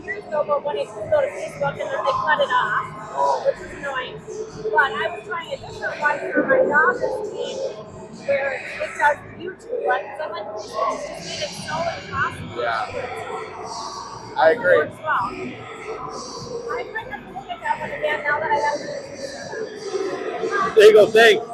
years ago, but when it go to Facebook and then they cut it off, which is annoying. But I was trying a different one for my daughter's team where it does YouTube one because I'm like, Facebook just made it so impossible. Yeah, I agree. Works well. I might have to look at that one again now that I have the There you go. Thanks.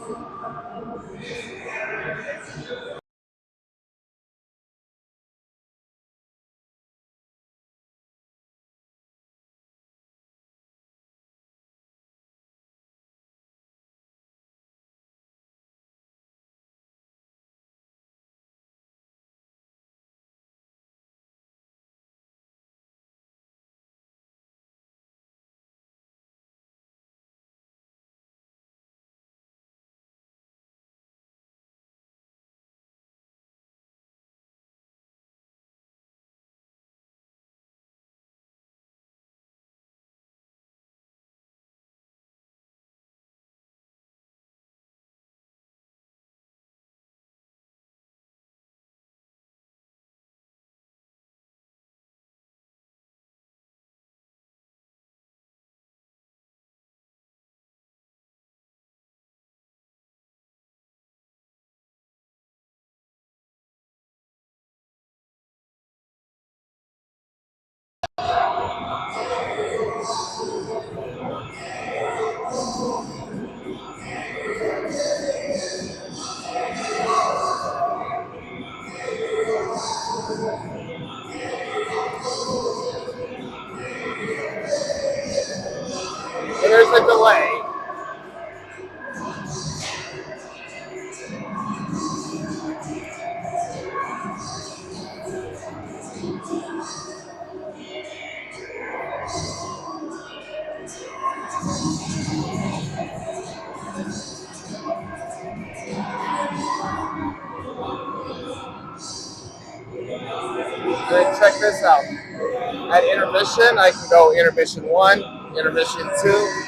So there's a delay. And then check this out. At intermission, I can go intermission 1, intermission 2.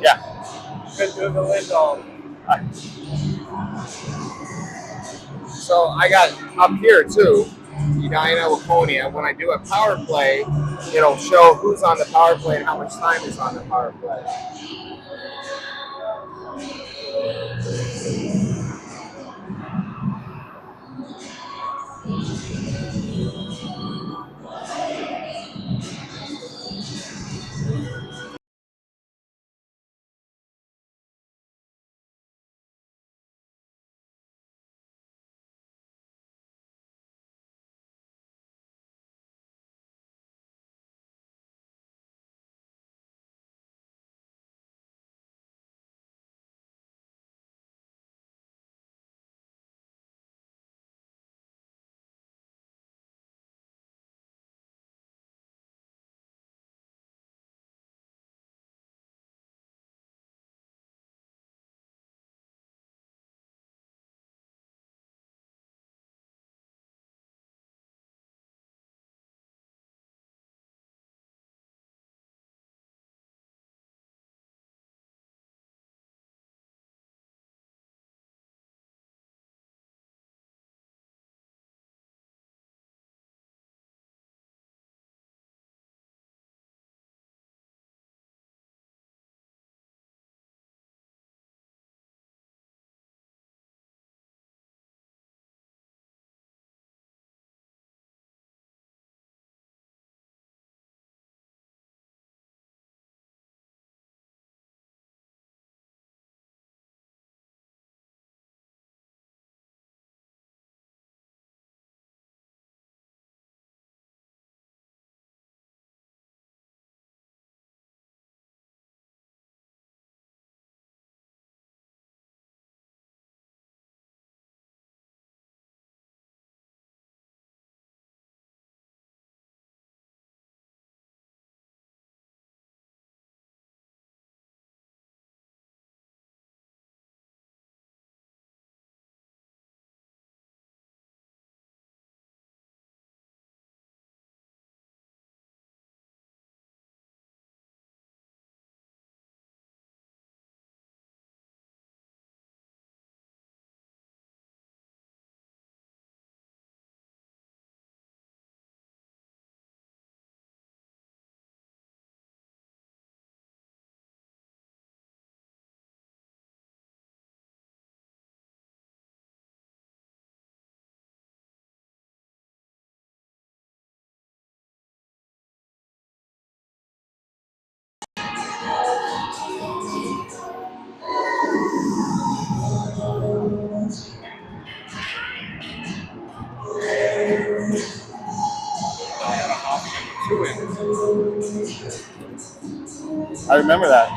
Yeah. Been doing the Lindall. So I got up here too, Edina Waconia. When I do a power play, it'll show who's on the power play and how much time is on the power play. I remember that.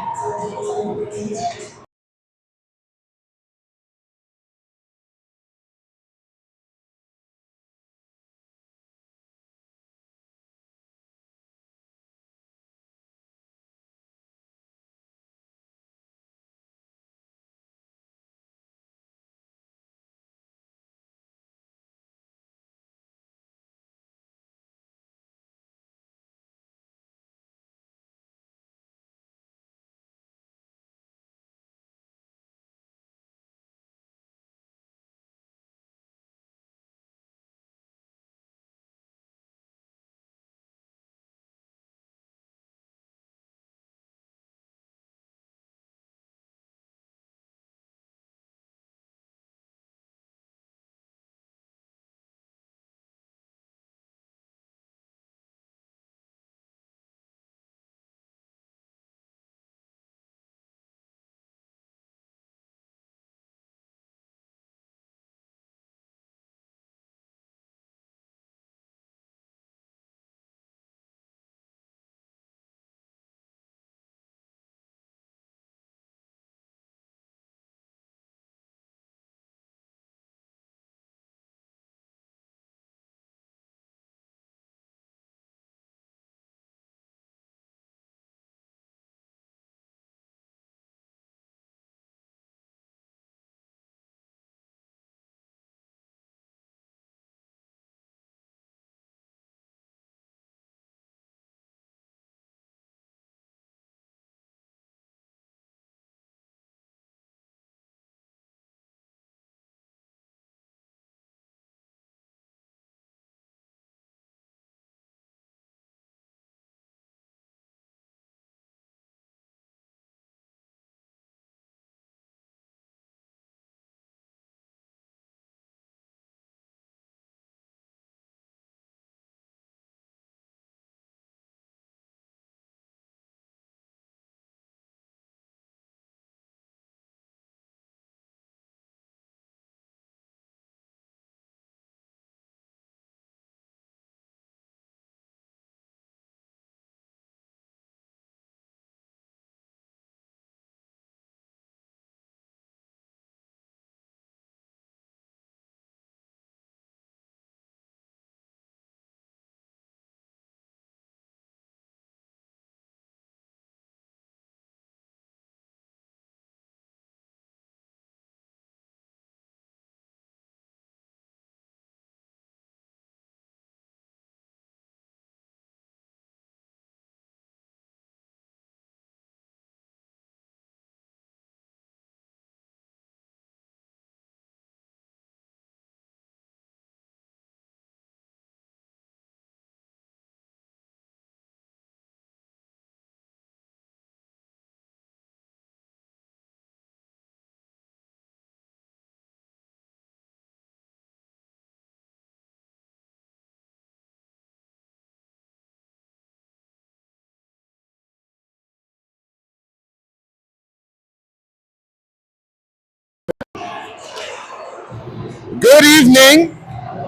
Good evening,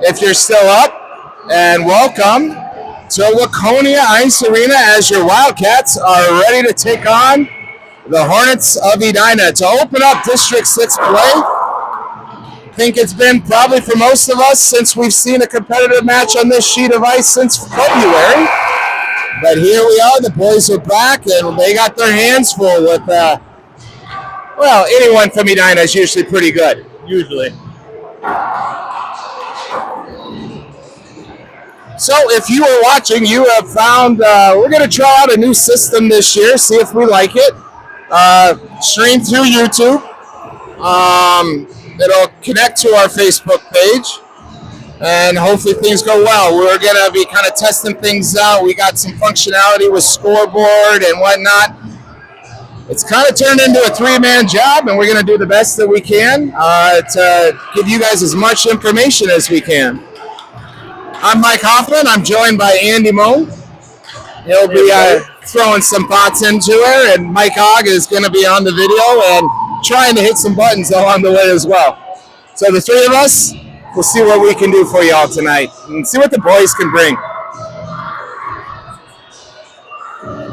if you're still up, and welcome to Waconia Ice Arena as your Wildcats are ready to take on the Hornets of Edina to open up District 6 play. I think it's been probably for most of us since we've seen a competitive match on this sheet of ice since February. But here we are, the boys are back, and they got their hands full with, well, anyone from Edina is usually pretty good. Usually. So if you are watching, you have found, we're going to try out a new system this year, see if we like it. Stream through YouTube. It'll connect to our Facebook page, and hopefully things go well. We're going to be kind of testing things out. We got some functionality with scoreboard and whatnot. It's kind of turned into a three-man job, and we're going to do the best that we can to give you guys as much information as we can. I'm Mike Hoffman. I'm joined by Andy Moe. He'll be throwing some pots into her, and Mike Hogg is going to be on the video and trying to hit some buttons along the way as well. So the three of us, we'll see what we can do for y'all tonight and see what the boys can bring.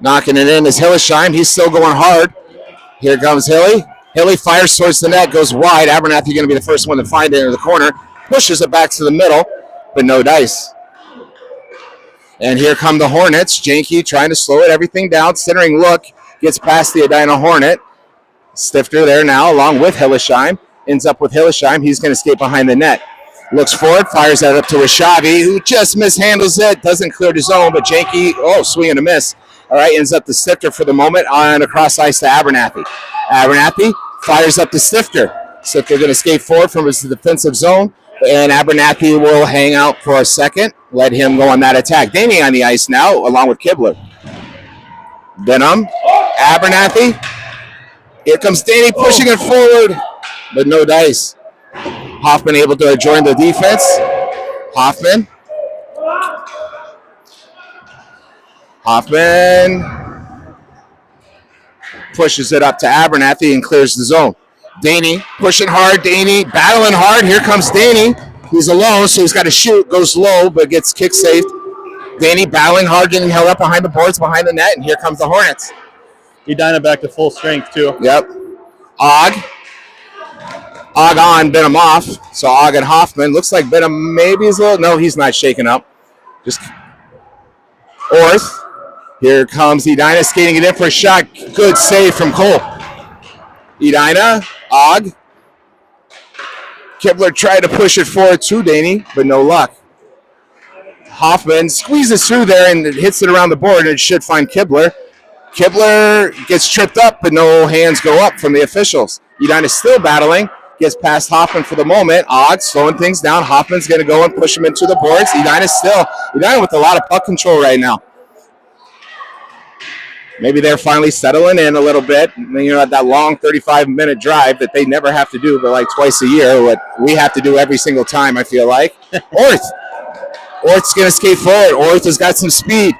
Knocking it in is Hillesheim. He's still going hard. Here comes Hilly. Hilly fires towards the net, goes wide. Abernathy going to be the first one to find it in the corner. Pushes it back to the middle, but no dice. And here come the Hornets. Janke trying to slow it, everything down. Centering look, gets past the Edina Hornet. Stifter there now, along with Hillesheim. Ends up with Hillesheim. He's going to skate behind the net. Looks forward, fires that up to Rishavi, who just mishandles it. Doesn't clear the zone, but Janke, swing and a miss. All right, ends up the Stifter for the moment on across ice to Abernathy. Abernathy fires up to Stifter. Stifter going to skate forward from his defensive zone, and Abernathy will hang out for a second. Let him go on that attack. Danny on the ice now, along with Kibler. Denham, Abernathy. Here comes Danny pushing it forward, but no dice. Hoffman able to join the defense. Hoffman pushes it up to Abernathy and clears the zone. Danny pushing hard. Danny battling hard. Here comes Danny. He's alone, so he's got to shoot. Goes low, but gets kick saved. Danny battling hard, getting held up behind the boards, behind the net, and here comes the Hornets. Edina back to full strength, too. Yep. Og on, Benham off. So Og and Hoffman. Looks like Benham maybe is a little... No, he's not shaken up. Just Orth. Here comes Edina skating it in for a shot. Good save from Cole. Edina, Og. Kibler tried to push it forward to Danny, but no luck. Hoffman squeezes through there and hits it around the board, and it should find Kibler. Kibler gets tripped up, but no hands go up from the officials. Edina still battling. Gets past Hoffman for the moment. Og slowing things down. Hoffman's going to go and push him into the boards. Edina with a lot of puck control right now. Maybe they're finally settling in a little bit. You know, that long 35-minute drive that they never have to do but like twice a year, what we have to do every single time, I feel like. Orth's going to skate forward. Orth has got some speed.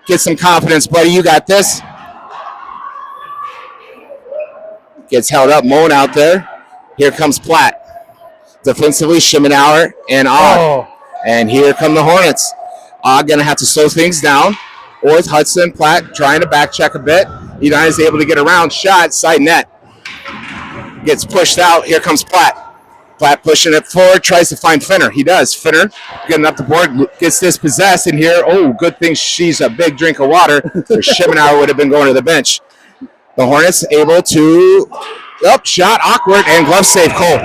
Get some confidence, buddy. You got this. Gets held up. Moan out there. Here comes Platt. Defensively, Schimenauer and Og. And here come the Hornets. Og going to have to slow things down. Orth, Hudson, Platt trying to back check a bit. Edina is able to get around. Shot, side net. Gets pushed out. Here comes Platt. Platt pushing it forward, tries to find Finner. He does. Finner getting up the board, gets dispossessed, and here, good thing she's a big drink of water, or Schimenauer would have been going to the bench. The Hornets able to, shot, awkward, and glove save, Cole.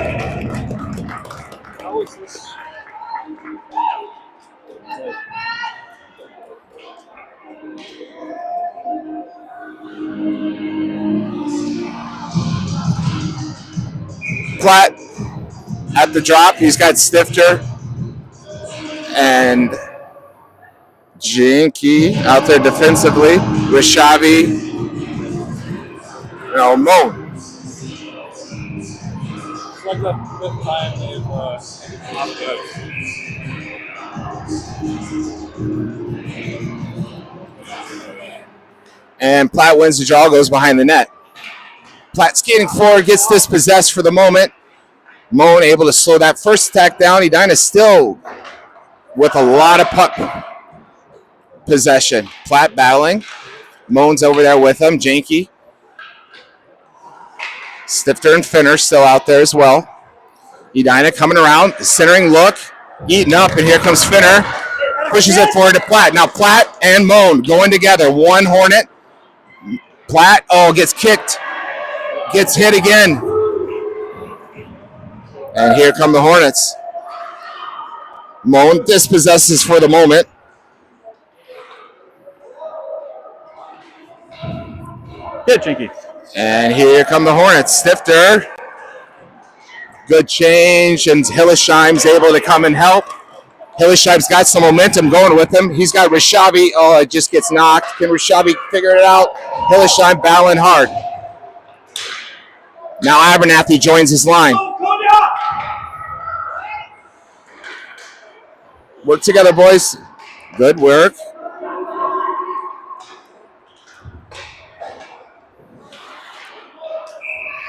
Platt at the drop, he's got Stifter and Janke out there defensively. Rishavi, Moan. It's like the fifth time they've opted out. And Platt wins the draw, goes behind the net. Platt skating forward, gets dispossessed for the moment. Moan able to slow that first attack down. Edina still with a lot of puck possession. Platt battling. Moan's over there with him. Janke. Stifter and Finner still out there as well. Edina coming around, centering look, eating up, and here comes Finner. Pushes it forward to Platt. Now Platt and Moan going together. One Hornet. Platt, gets kicked. Gets hit again. And here come the Hornets. Moan dispossesses for the moment. Hit, Janke. And here come the Hornets. Stifter. Good change, and Hillesheim's able to come and help. Hillesheim's got some momentum going with him. He's got Rishavi. It just gets knocked. Can Rishavi figure it out? Hillesheim battling hard. Now Abernathy joins his line. Work together, boys. Good work.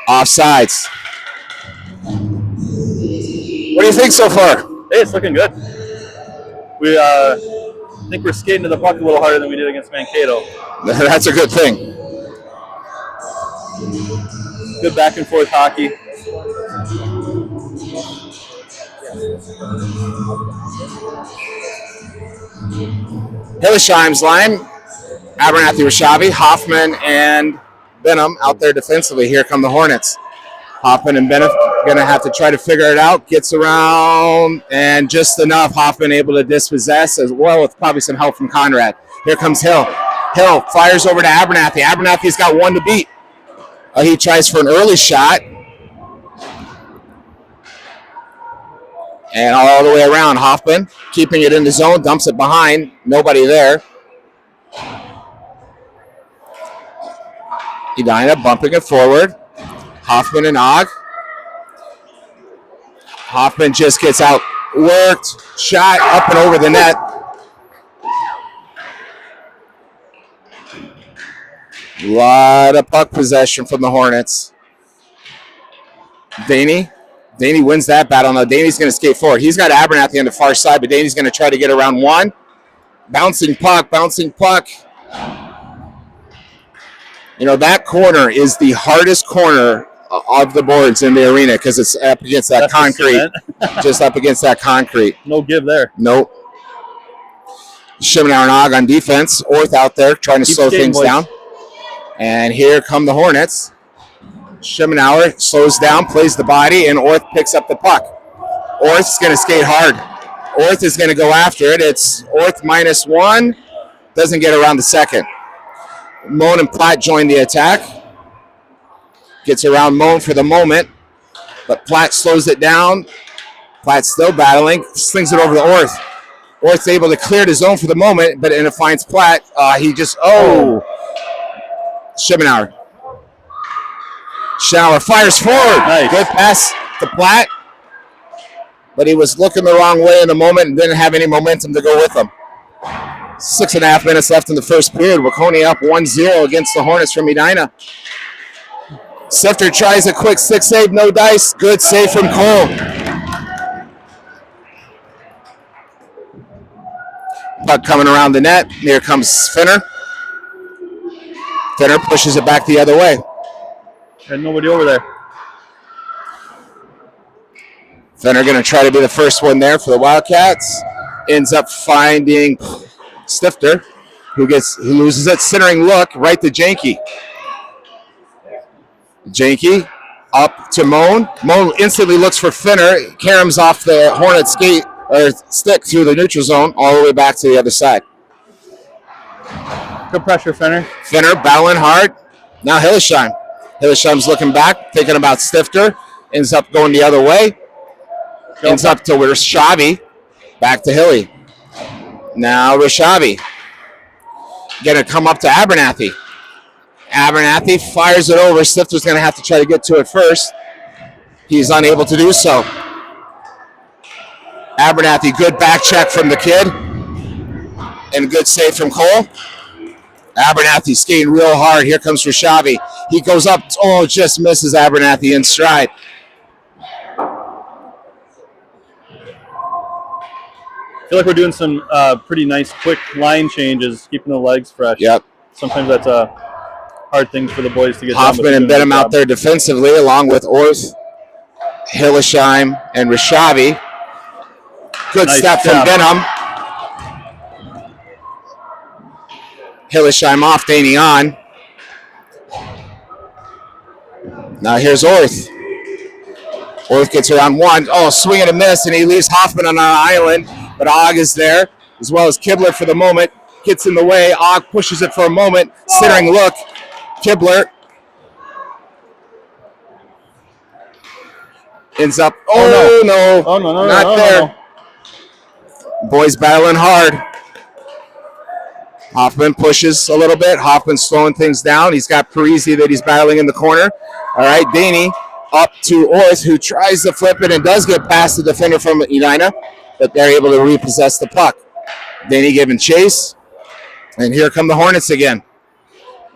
Offsides. What do you think so far? Hey, it's looking good. We think we're skating to the puck a little harder than we did against Mankato. That's a good thing. Good back and forth hockey. Hillesheim's line, Abernathy, Rashavi, Hoffman, and Benham out there defensively. Here come the Hornets. Hoffman and Benham going to have to try to figure it out. Gets around, and just enough. Hoffman able to dispossess, as well with probably some help from Conrad. Here comes Hill. Hill fires over to Abernathy. Abernathy's got one to beat. He tries for an early shot. And all the way around, Hoffman keeping it in the zone, dumps it behind. Nobody there. Edina bumping it forward. Hoffman and Og. Hoffman just gets out worked. Shot up and over the net. A lot of puck possession from the Hornets. Daney wins that battle. Now Daney's going to skate forward. He's got Abernathy on the far side, but Daney's going to try to get around one. Bouncing puck. You know, that corner is the hardest corner of the boards in the arena because it's up against that concrete. Just up against that concrete. No give there. Nope. Shimenauer and Og on defense. Orth out there trying to slow things down. And here come the Hornets. Shimenauer slows down, plays the body, and Orth picks up the puck. Orth's going to skate hard. Orth is going to go after it. It's Orth -1. Doesn't get around the second. Moan and Platt join the attack. Gets around Moan for the moment, but Platt slows it down. Platt's still battling. Slings it over to Orth. Orth's able to clear the zone for the moment, but it finds Platt. Shimenauer. Shimenauer fires forward. Nice. Good pass to Platt. But he was looking the wrong way in the moment and didn't have any momentum to go with him. 6.5 minutes left in the first period. Waconia up 1-0 against the Hornets from Edina. Sifter tries a quick stick save, no dice. Good save from Cole. Puck coming around the net. Here comes Finner. Finner pushes it back the other way. And nobody over there. Finner going to try to be the first one there for the Wildcats. Ends up finding Stifter, who loses it. Centering look right to Janke. Janke up to Moan. Moan instantly looks for Finner. Caroms off the Hornet stick through the neutral zone all the way back to the other side. Good pressure, Finner. Finner battling hard. Now Hillesheim. Hillesheim's looking back, thinking about Stifter. Ends up going the other way. Ends up to Rashavi. Back to Hilly. Now Rashavi. Going to come up to Abernathy. Abernathy fires it over. Stifter's going to have to try to get to it first. He's unable to do so. Abernathy, good back check from the kid. And a good save from Cole. Abernathy skating real hard. Here comes Rashavi. He goes up. Just misses Abernathy in stride. I feel like we're doing some pretty nice quick line changes, keeping the legs fresh. Yep. Sometimes that's a hard thing for the boys to get Hoffman done. and Benham out there defensively, along with Orth, Hillesheim, and Rashavi. Good step from Benham. Hillesheim off, Daney on. Now here's Orth. Orth gets around one. Swing and a miss, and he leaves Hoffman on an island. But Og is there, as well as Kibler for the moment. Gets in the way. Og pushes it for a moment. Centering look. Kibler ends up. No. Not there. Boys battling hard. Hoffman pushes a little bit. Hoffman slowing things down. He's got Parisi that he's battling in the corner. All right, Daney up to Orth, who tries to flip it and does get past the defender from Edina, but they're able to repossess the puck. Daney giving chase. And here come the Hornets again.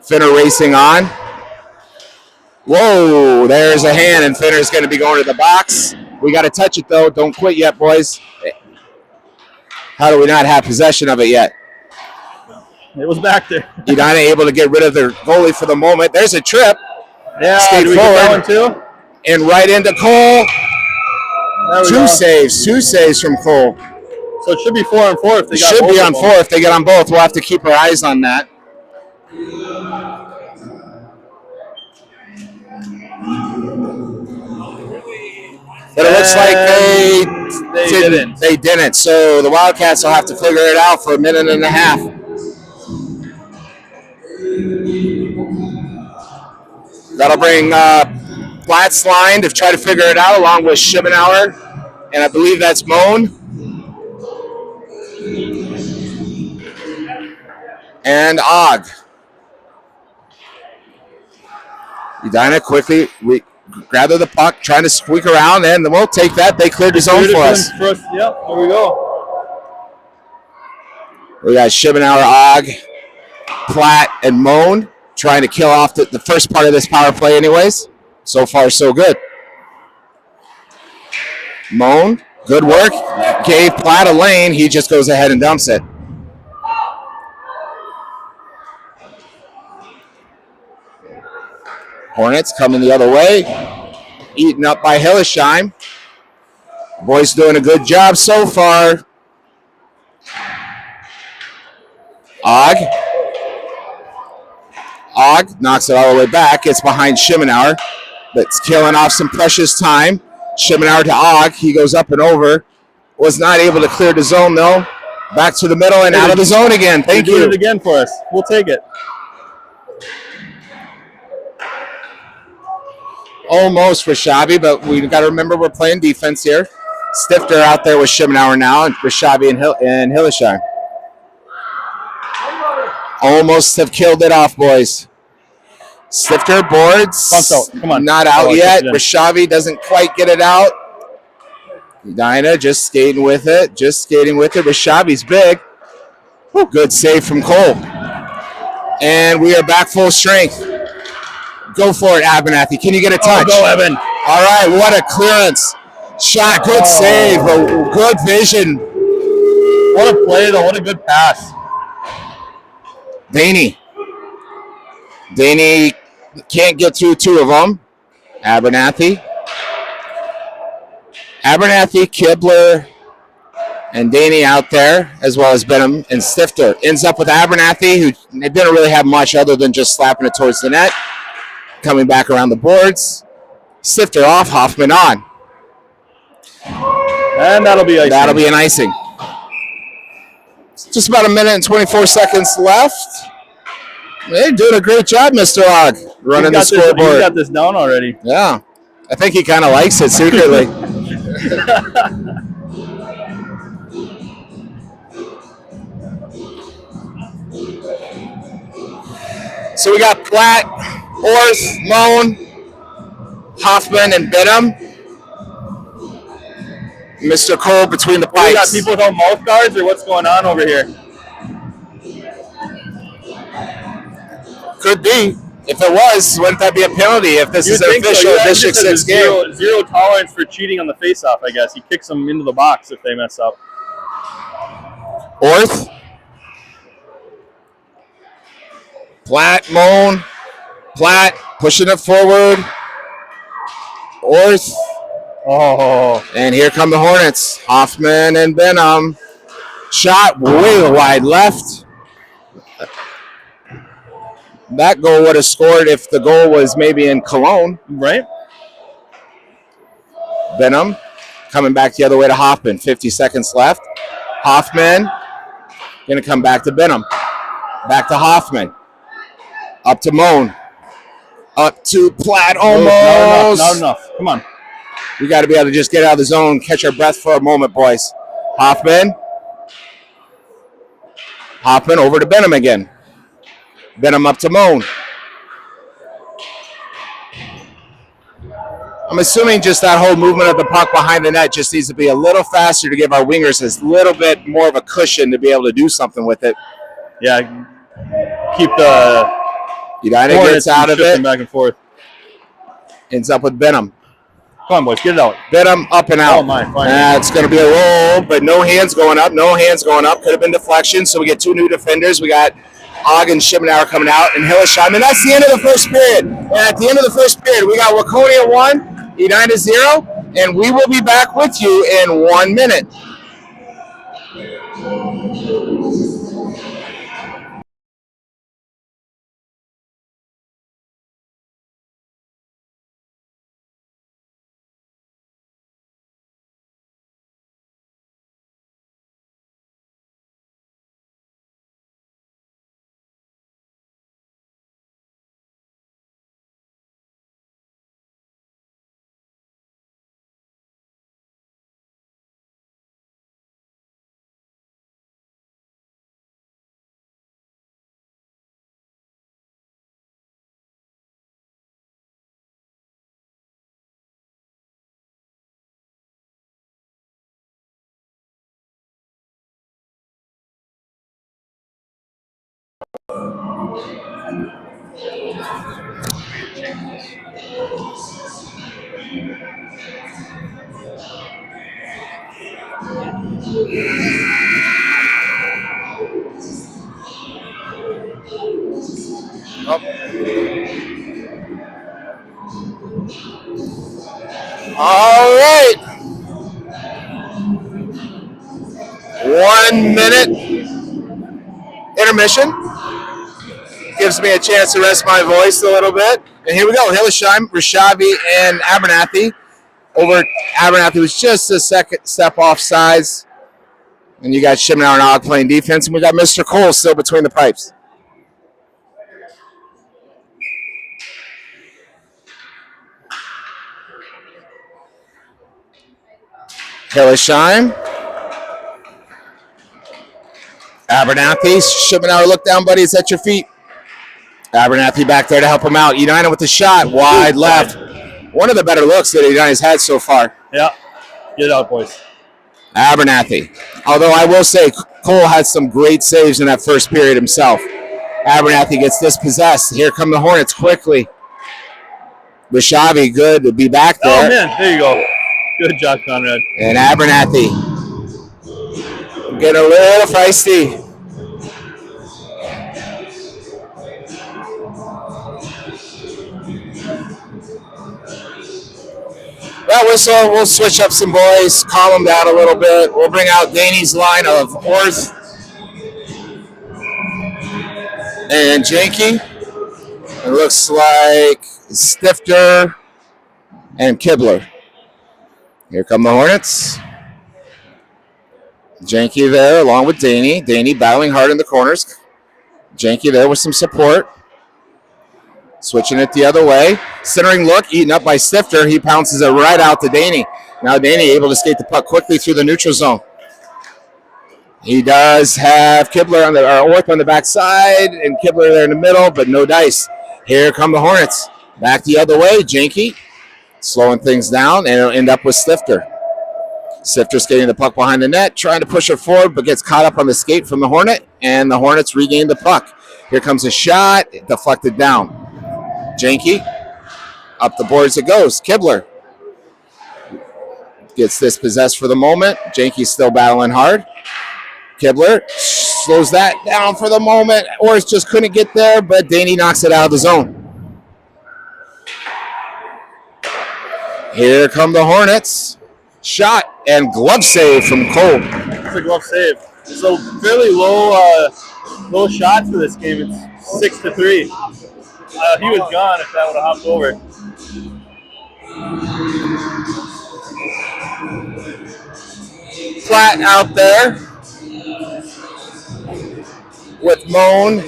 Finner racing on. Whoa, there's a hand, and Finner's going to be going to the box. We got to touch it, though. Don't quit yet, boys. How do we not have possession of it yet? It was back there. Edina able to get rid of their goalie for the moment. There's a trip. Yeah, skate do we forward, get that one too? and right into Cole. Two go. saves from Cole. So it should be 4 and 4 if they got Should both be of on them. 4 if they get on both. We'll have to keep our eyes on that. But it looks like they didn't. So the Wildcats will have to figure it out for a minute and a half. That'll bring Platts line to try to figure it out, along with Schibbenauer, and I believe that's Moan. And Og. Edina quickly gather the puck, trying to squeak around, and we'll take that. They cleared the zone for us. Yep, there we go. We got Schibbenauer, Og, Platt, and Moan trying to kill off the first part of this power play anyways. So far, so good. Moan, good work. Gave Platt a lane. He just goes ahead and dumps it. Hornets coming the other way. Eaten up by Hillesheim. Boys doing a good job so far. Og knocks it all the way back. It's behind Schibbenauer. That's killing off some precious time. Schibbenauer to Og. He goes up and over. Was not able to clear the zone, though. Back to the middle and out of the zone again. Thank you. Did it again for us. We'll take it. Almost Rashabi, but we got to remember we're playing defense here. Stifter out there with Schibbenauer now, and Rashabi and Hillesheim. Almost have killed it off, boys. Stifter boards. Come on. Not out yet. Rashabi doesn't quite get it out. Edina just skating with it. Rashabi's big. Good save from Cole. And we are back full strength. Go for it, Abernathy. Can you get a touch? Go, Evan. All right, what a clearance. Shot, good save, good vision. What a play, though. What a good pass. Daney can't get through two of them. Abernathy, Kibler, and Daney out there, as well as Benham and Stifter. Ends up with Abernathy, who didn't really have much other than just slapping it towards the net. Coming back around the boards. Stifter off, Hoffman on. And that'll be icing. That'll be an icing. Just about a minute and 24 seconds left. They're doing a great job, Mr. Og, running the scoreboard. He's got this down already. Yeah. I think he kind of likes it secretly. So we got Platt, Orth, Moan, Hoffman, and Benham. Mr. Cole between the pipes. We got people without mouth guards, or what's going on over here? Could be. If it was, wouldn't that be a penalty if this is an official District 6 game? Zero tolerance for cheating on the face-off, I guess. He kicks them into the box if they mess up. Orth. Platt, Moan. Platt pushing it forward. Orth. Oh. And here come the Hornets. Hoffman and Benham. Shot way wide left. That goal would have scored if the goal was maybe in Cologne. Right. Benham coming back the other way to Hoffman. 50 seconds left. Hoffman going to come back to Benham. Back to Hoffman. Up to Moan. Up to Platt. Almost. Not enough. Come on. We got to be able to just get out of the zone, catch our breath for a moment, boys. Hoffman over to Benham again. Benham up to Moan. I'm assuming just that whole movement of the puck behind the net just needs to be a little faster to give our wingers a little bit more of a cushion to be able to do something with it. Yeah, keep the Edina gets out of it. Back and forth. Ends up with Benham. Come on, boys, get it out. Benham up and out. Oh, my. It's going to be a roll, but no hands going up. Could have been deflection, so we get two new defenders. We got Ogden, Shibbenauer coming out, and Hillesheim. And that's the end of the first period. And at the end of the first period, we got Waconia 1, Edina 0, and we will be back with you in 1 minute. All right. 1 minute intermission. Gives me a chance to rest my voice a little bit. And here we go. Hillesheim, Rishavi, and Abernathy. Over Abernathy was just a second step off size. And you got Shibbenauer and Og playing defense. And we got Mr. Cole still between the pipes. Hillesheim. Abernathy. Shibbenauer, look down, buddy. It's at your feet. Abernathy back there to help him out. Edina with the shot. Wide left. One of the better looks that Edina's had so far. Yeah. Get it out, boys. Abernathy. Although I will say Cole had some great saves in that first period himself. Abernathy gets dispossessed. Here come the Hornets quickly. Rishavi, good to be back there. Oh, man. There you go. Good job, Conrad. And Abernathy getting a little feisty. That whistle, we'll switch up some boys, calm them down a little bit. We'll bring out Danny's line of Orth and Janke. It looks like Stifter and Kibler. Here come the Hornets. Janke there along with Danny. Danny battling hard in the corners. Janke there with some support. Switching it the other way. Centering look, eaten up by Stifter. He pounces it right out to Danny. Now Danny able to skate the puck quickly through the neutral zone. He does have Kibler on Orth on the backside and Kibler there in the middle, but no dice. Here come the Hornets. Back the other way. Janke slowing things down, and it'll end up with Stifter. Stifter skating the puck behind the net, trying to push it forward, but gets caught up on the skate from the Hornet, and the Hornets regain the puck. Here comes a shot, deflected down. Janke, up the boards it goes. Kibler gets this possessed for the moment. Janke's still battling hard. Kibler slows that down for the moment. Orth just couldn't get there, but Danny knocks it out of the zone. Here come the Hornets. Shot and glove save from Cole. It's a glove save. It's a fairly low shot for this game. It's 6-3. He was gone if that would have hopped over. Flat out there with Moan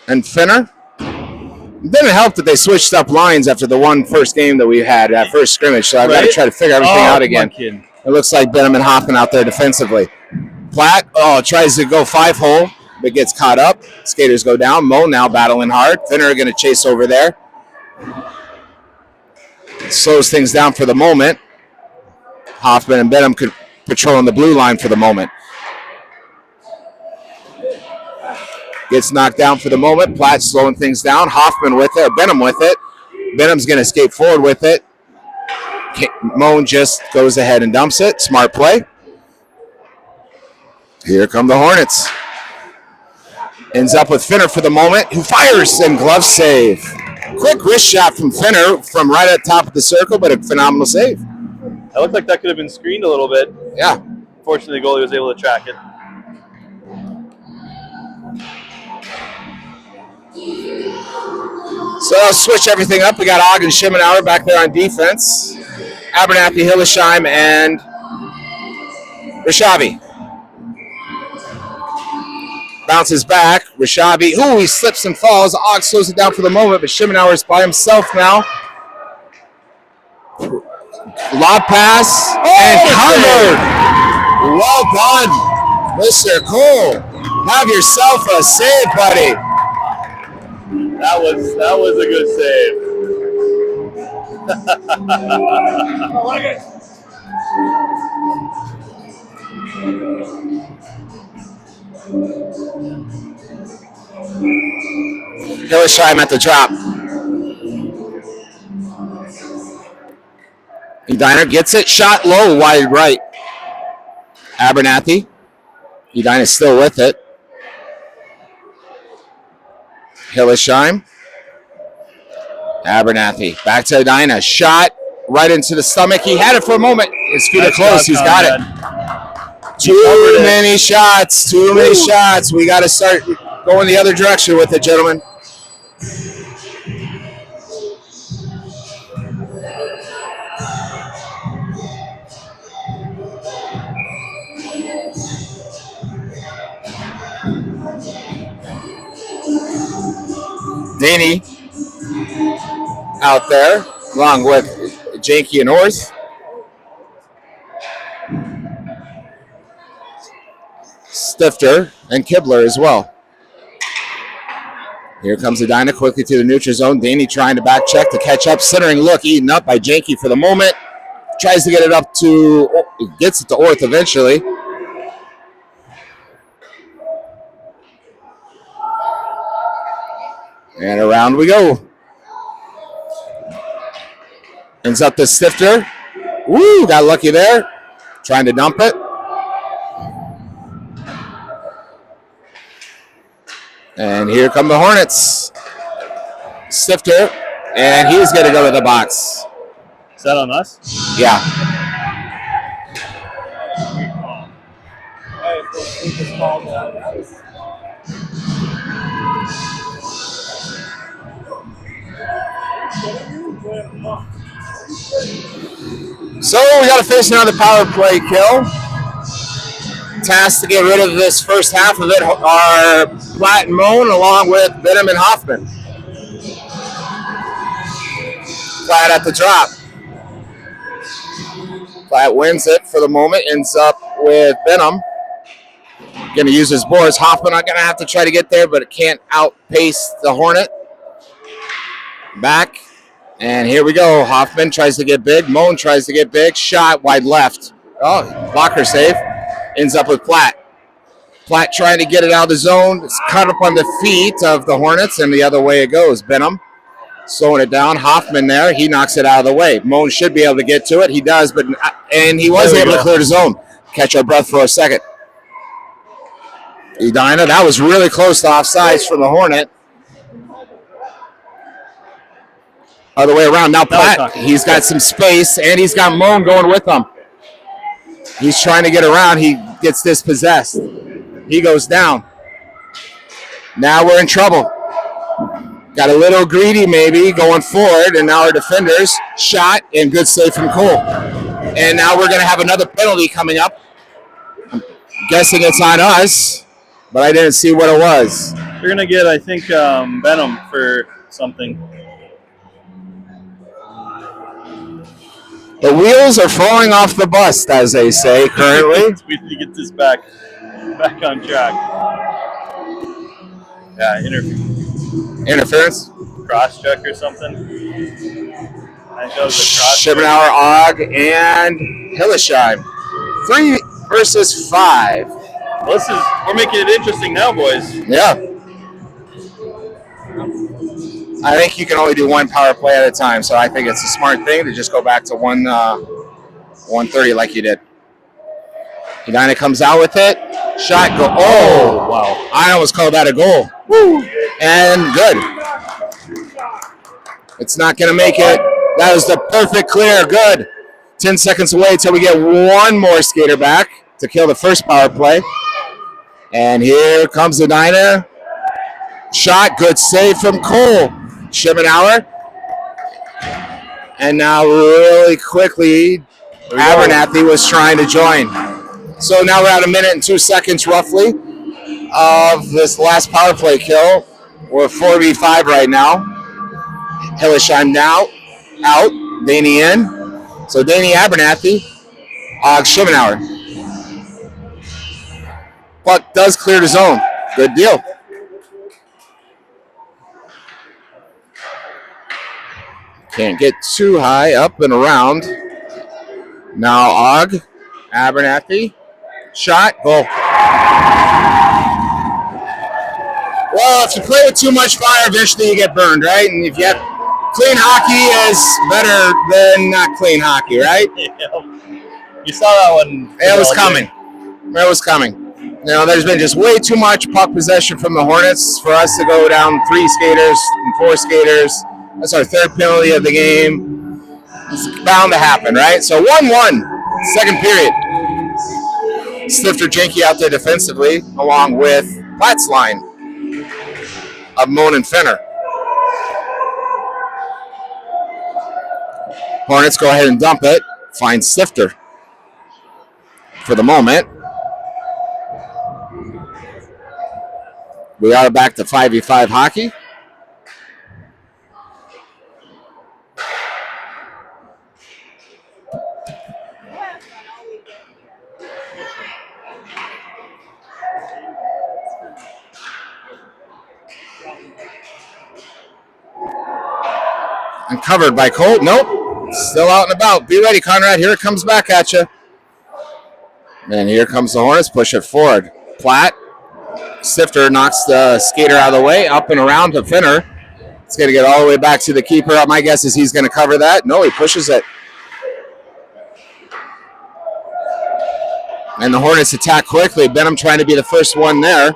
and Finner. It didn't help that they switched up lines after the first game that we had, that first scrimmage, so I've got to try to figure everything out again. It looks like Benham and Hoffman out there defensively. Platt, tries to go 5-hole, but gets caught up. Skaters go down. Mo now battling hard. Finner going to chase over there. Slows things down for the moment. Hoffman and Benham could patrolling the blue line for the moment. Gets knocked down for the moment. Platt slowing things down. Hoffman with it. Benham with it. Benham's going to skate forward with it. Moan just goes ahead and dumps it. Smart play. Here come the Hornets. Ends up with Finner for the moment, who fires and glove save. Quick wrist shot from Finner from right at top of the circle, but a phenomenal save. That looked like that could have been screened a little bit. Yeah. Fortunately, the goalie was able to track it. So I'll switch everything up. We got Og and Schimenauer back there on defense. Abernathy, Hillesheim, and Rishavi. Bounces back. Rishavi, ooh, he slips and falls. Og slows it down for the moment, but Schimenauer is by himself now. Lob pass and covered. Well done, Mr. Cole. Have yourself a save, buddy. That was a good save. Hillesheim at the drop. Edina gets it, shot low, wide right. Abernathy. Edina's still with it. Hillesheim. Abernathy. Back to Edina. Shot right into the stomach. He had it for a moment. His feet are closed. He's got it. Too many shots. Too many shots. We got to start going the other direction with it, gentlemen. Danny out there, along with Janke and Orth. Stifter and Kibler as well. Here comes Edina quickly to the neutral zone. Danny trying to back check to catch up. Centering look, eaten up by Janke for the moment. Tries to get it up to, gets it to Orth eventually. And around we go. Ends up to Stifter. Woo, got lucky there. Trying to dump it. And here come the Hornets. Stifter, and he's going to go to the box. Is that on us? Yeah. So we got to face another power play kill. Tasked to get rid of this first half of it are Platt and Moan along with Benham and Hoffman. Platt at the drop. Platt wins it for the moment, ends up with Benham. Going to use his boards. Hoffman not going to have to try to get there, but it can't outpace the Hornet. Back. And here we go. Hoffman tries to get big. Moan tries to get big. Shot wide left. Oh, blocker save. Ends up with Platt. Platt trying to get it out of the zone. It's cut up on the feet of the Hornets, and the other way it goes. Benham slowing it down. Hoffman there. He knocks it out of the way. Moan should be able to get to it. He does, and he was able to clear the zone. Catch our breath for a second. Edina, that was really close to offsides from the Hornet. Other way around. Now Platt, he's got some space, and he's got Moan going with him. He's trying to get around. He gets dispossessed. He goes down. Now we're in trouble. Got a little greedy maybe going forward, and now our defenders shot and good save from Cole. And now we're going to have another penalty coming up. I'm guessing it's on us, but I didn't see what it was. You're going to get, I think, Benham for something. The wheels are falling off the bus, as they say, currently. We need to get this back on track. Yeah, interference? Cross check or something. I think that was a cross check. Schimenauer, Og, and Hillesheim. 3 versus 5. Well, we're making it interesting now, boys. Yeah. I think you can only do one power play at a time, so I think it's a smart thing to just go back to 130 like you did. Edina comes out with it. Shot go. Oh, wow. I almost called that a goal. Woo. And good. It's not going to make it. That was the perfect clear. Good. 10 seconds away until we get one more skater back to kill the first power play. And here comes Edina. Shot. Good save from Cole. Schimmenauer. And now really quickly, Abernathy was trying to join. So now we're at 1 minute and 2 seconds roughly of this last power play kill. We're 4v5 right now. Hillesheim now out. Daney in. So Daney, Abernathy, Schimmenauer. Puck does clear the zone. Good deal. Can't get too high up and around. Now Og, Abernathy, shot, goal. Well, if you play with too much fire, eventually you get burned, right? And if you have clean hockey is better than not clean hockey, right? You saw that one. It was coming. It was coming. You know, there's been just way too much puck possession from the Hornets for us to go down 3 skaters and 4 skaters. That's our 3rd penalty of the game. It's bound to happen, right? So 1-1, second period. Stifter Jenke out there defensively, along with Platt's line of Moan and Fenner. Hornets go ahead and dump it. Find Stifter for the moment. We are back to 5v5 hockey. And covered by Colt. Nope. Still out and about. Be ready, Conrad. Here it comes back at you. And here comes the Hornets. Push it forward. Platt. Stifter knocks the skater out of the way. Up and around to Finner. It's going to get all the way back to the keeper. My guess is he's going to cover that. No, he pushes it. And the Hornets attack quickly. Benham trying to be the first one there.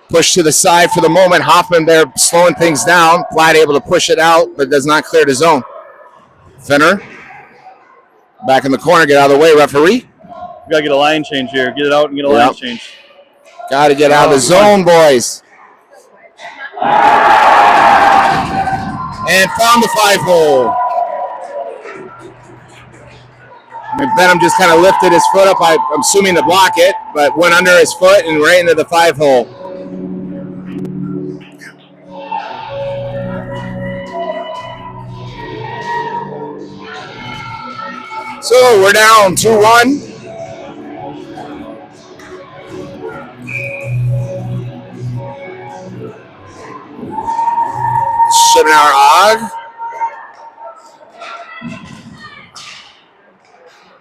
Push to the side for the moment. Hoffman there slowing things down. Platt able to push it out, but does not clear the zone. Finner. Back in the corner. Get out of the way, referee. We got to get a line change here. Get it out and get a line change. Got to get out of the zone, boys. And found the 5-hole. Benham just kind of lifted his foot up, I'm assuming to block it, but went under his foot and right into the 5-hole. So we're down 2-1. Schimmenauer Og.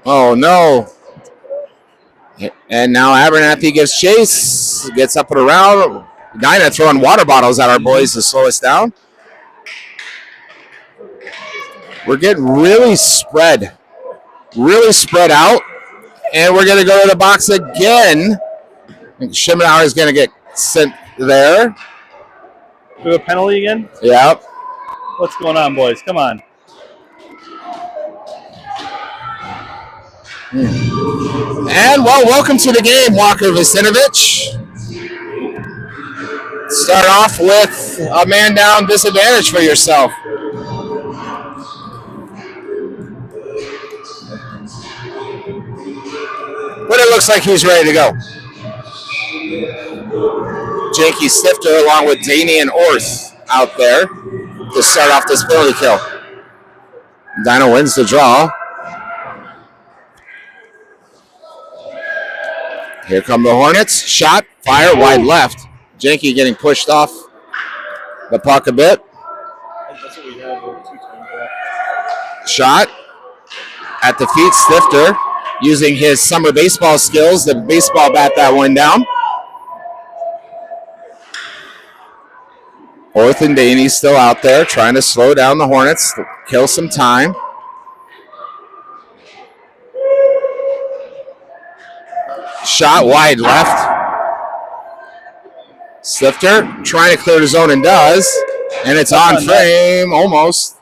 Oh no. And now Abernathy gives chase, gets up and around. Edina throwing water bottles at our boys to slow us down. We're getting really spread out. And we're going to go to the box again. I think Schimmenauer is going to get sent there. Do a penalty again? Yep. What's going on, boys? Come on. And, well, welcome to the game, Walker Vacinovich. Start off with a man down disadvantage for yourself. But it looks like he's ready to go. Jakey Stifter along with Daney and Orth out there to start off this penalty kill. Dino wins the draw. Here come the Hornets. Shot, fire, wide left. Jenke getting pushed off the puck a bit. Shot at the feet, Stifter using his summer baseball skills to baseball bat that one down. Orth and Daney still out there trying to slow down the Hornets, to kill some time. shot wide left. Stifter trying to clear the zone and does. And it's on frame, almost.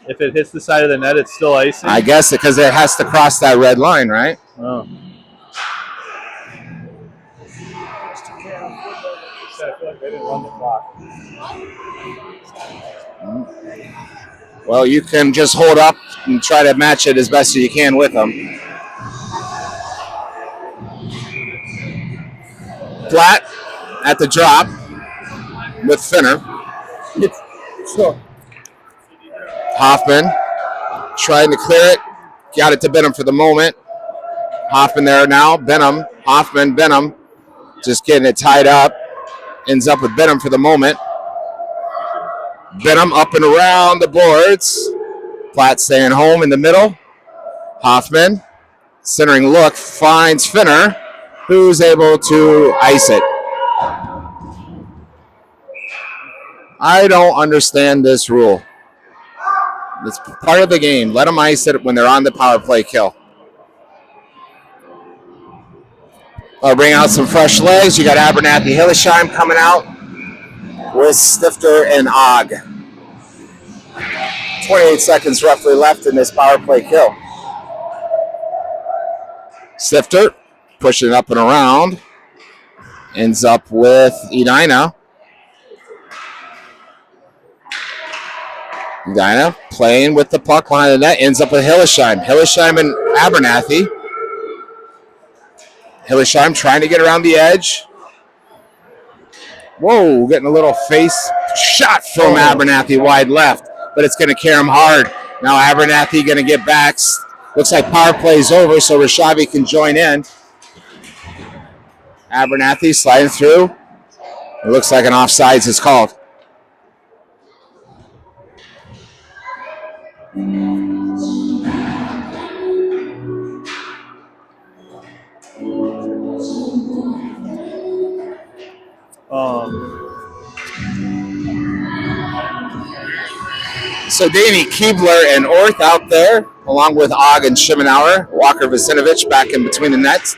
If it hits the side of the net, it's still icing? I guess because it has to cross that red line, right? Oh. Well, you can just hold up and try to match it as best as you can with them. Flat at the drop with Finner. Hoffman trying to clear it. Got it to Benham for the moment. Hoffman there now. Benham. Hoffman. Benham. Just getting it tied up. Ends up with Benham for the moment. Benham up and around the boards. Platt staying home in the middle. Hoffman. Centering look. Finds Finner, who's able to ice it. I don't understand this rule. It's part of the game. Let them ice it when they're on the power play kill. I'll bring out some fresh legs. You got Abernathy Hillesheim coming out with Stifter and Og. 28 seconds roughly left in this power play kill. Stifter pushing it up and around. Ends up with Edina. Edina playing with the puck behind the net. Ends up with Hillesheim. Hillesheim and Abernathy. Hillesheim trying to get around the edge. Whoa, getting a little face shot from Abernathy wide left, but it's going to carry him hard. Now Abernathy going to get back. Looks like power play is over, so Rashavi can join in. Abernathy sliding through. It looks like an offsides is called. So Danny Keebler and Orth out there, along with Og and Shimenauer. Walker Vacinovich back in between the nets.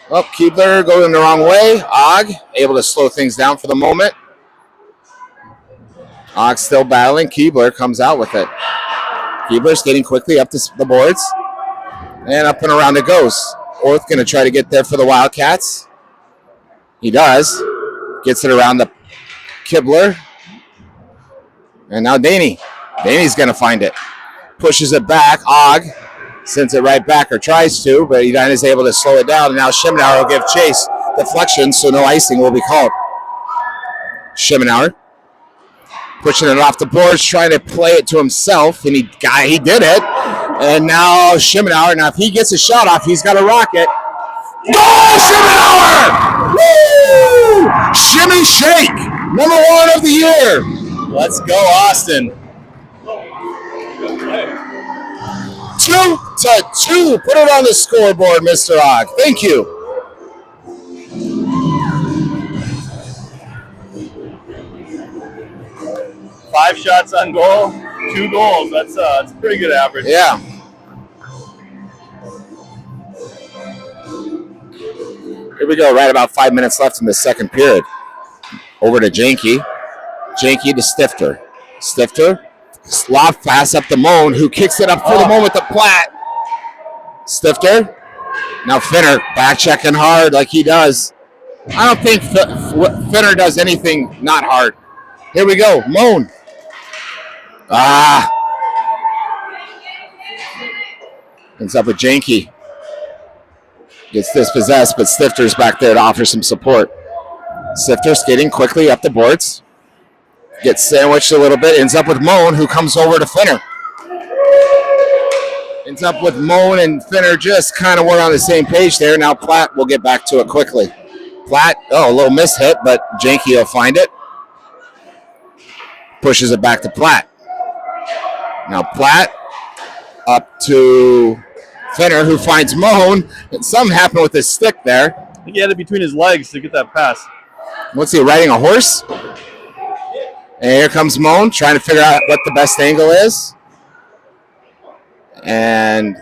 Well, Keebler going the wrong way. Og able to slow things down for the moment. Og still battling. Keebler comes out with it. Keebler's getting quickly up to the boards. And up and around it goes. Orth going to try to get there for the Wildcats. He does. Gets it around the Keebler. And now Danny. Danny's going to find it. Pushes it back. Og sends it right back, or tries to, but Edina is able to slow it down. And now Shimenauer will give chase. Deflection, so no icing will be called. Shimenauer pushing it off the boards, trying to play it to himself, and he did it. And now Shimenauer, now if he gets a shot off, he's got a rocket. Goal, Shimenauer! Woo! Shimmy Shake, number 1 of the year. Let's go, Austin. 2-2. Put it on the scoreboard, Mr. Og. Thank you. Five shots on goal, 2 goals. That's a pretty good average. Yeah. Here we go. Right about 5 minutes left in the second period. Over to Janke. Janke to Stifter. Stifter. Lob pass up to Moan, who kicks it up for the moment to Platt. Stifter. Now Finner back checking hard like he does. I don't think Finner does anything not hard. Here we go. Moan. Ends up with Janke. Gets dispossessed, but Stifter's back there to offer some support. Stifter skating quickly up the boards. Gets sandwiched a little bit. Ends up with Moan, who comes over to Finner. Ends up with Moan and Finner just kind of were on the same page there. Now Platt will get back to it quickly. Platt, a little miss hit, but Janke will find it. Pushes it back to Platt. Now Platt up to Finner, who finds Moan. And something happened with his stick there. I think he had it between his legs to get that pass. What's he, riding a horse? And here comes Moan, trying to figure out what the best angle is. And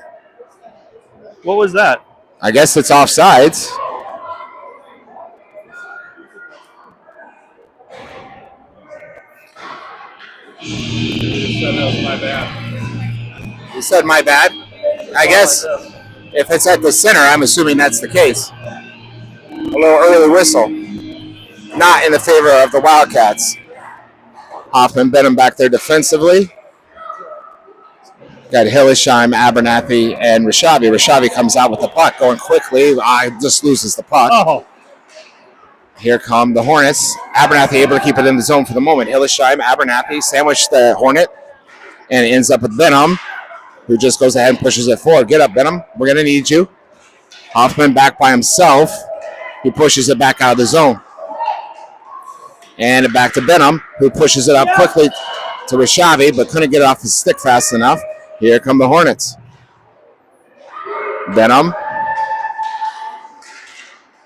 What was that? I guess it's offsides. That was my bad. You said my bad. I guess if it's at the center, I'm assuming that's the case. A little early whistle. Not in the favor of the Wildcats. Hoffman, Benham back there defensively. Got Hillesheim, Abernathy, and Rishavi. Rishavi comes out with the puck going quickly. Just loses the puck. Oh. Here come the Hornets. Abernathy able to keep it in the zone for the moment. Hillesheim, Abernathy sandwich the Hornet and ends up with Benham, who just goes ahead and pushes it forward. Get up, Benham. We're going to need you. Hoffman back by himself. He pushes it back out of the zone. And back to Benham, who pushes it up quickly to Rishavi, but couldn't get it off his stick fast enough. Here come the Hornets. Benham.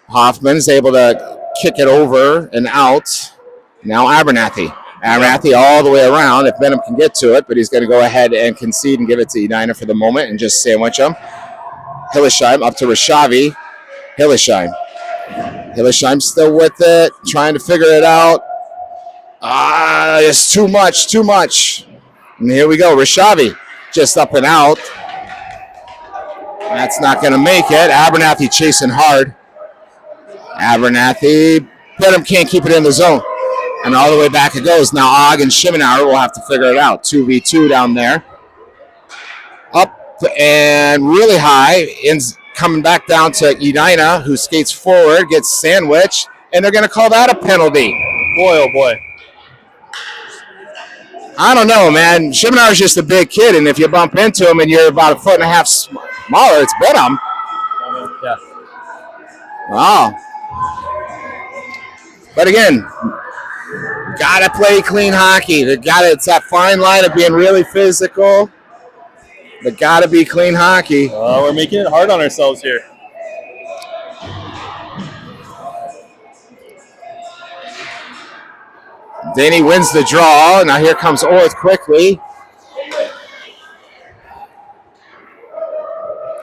Hoffman's able to kick it over and out. Now Abernathy. Abernathy all the way around if Benham can get to it, but he's going to go ahead and concede and give it to Edina for the moment and just sandwich him. Hillesheim up to Rishavi. Hillesheim. Hillesheim still with it, trying to figure it out. It's too much. And here we go. Rishavi just up and out. That's not going to make it. Abernathy chasing hard. Abernathy. Benham can't keep it in the zone. And all the way back it goes. Now Og and Schimenauer will have to figure it out. 2v2 down there. Up and really high. Ends coming back down to Edina, who skates forward, gets sandwiched, and they're going to call that a penalty. Boy, oh boy. I don't know, man. Schimenauer's just a big kid, and if you bump into him and you're about 1.5 feet smaller, it's Benham. Yeah. Wow. But again, gotta play clean hockey. It's that fine line of being really physical. But gotta be clean hockey. We're making it hard on ourselves here. Danny wins the draw. Now here comes Orth quickly.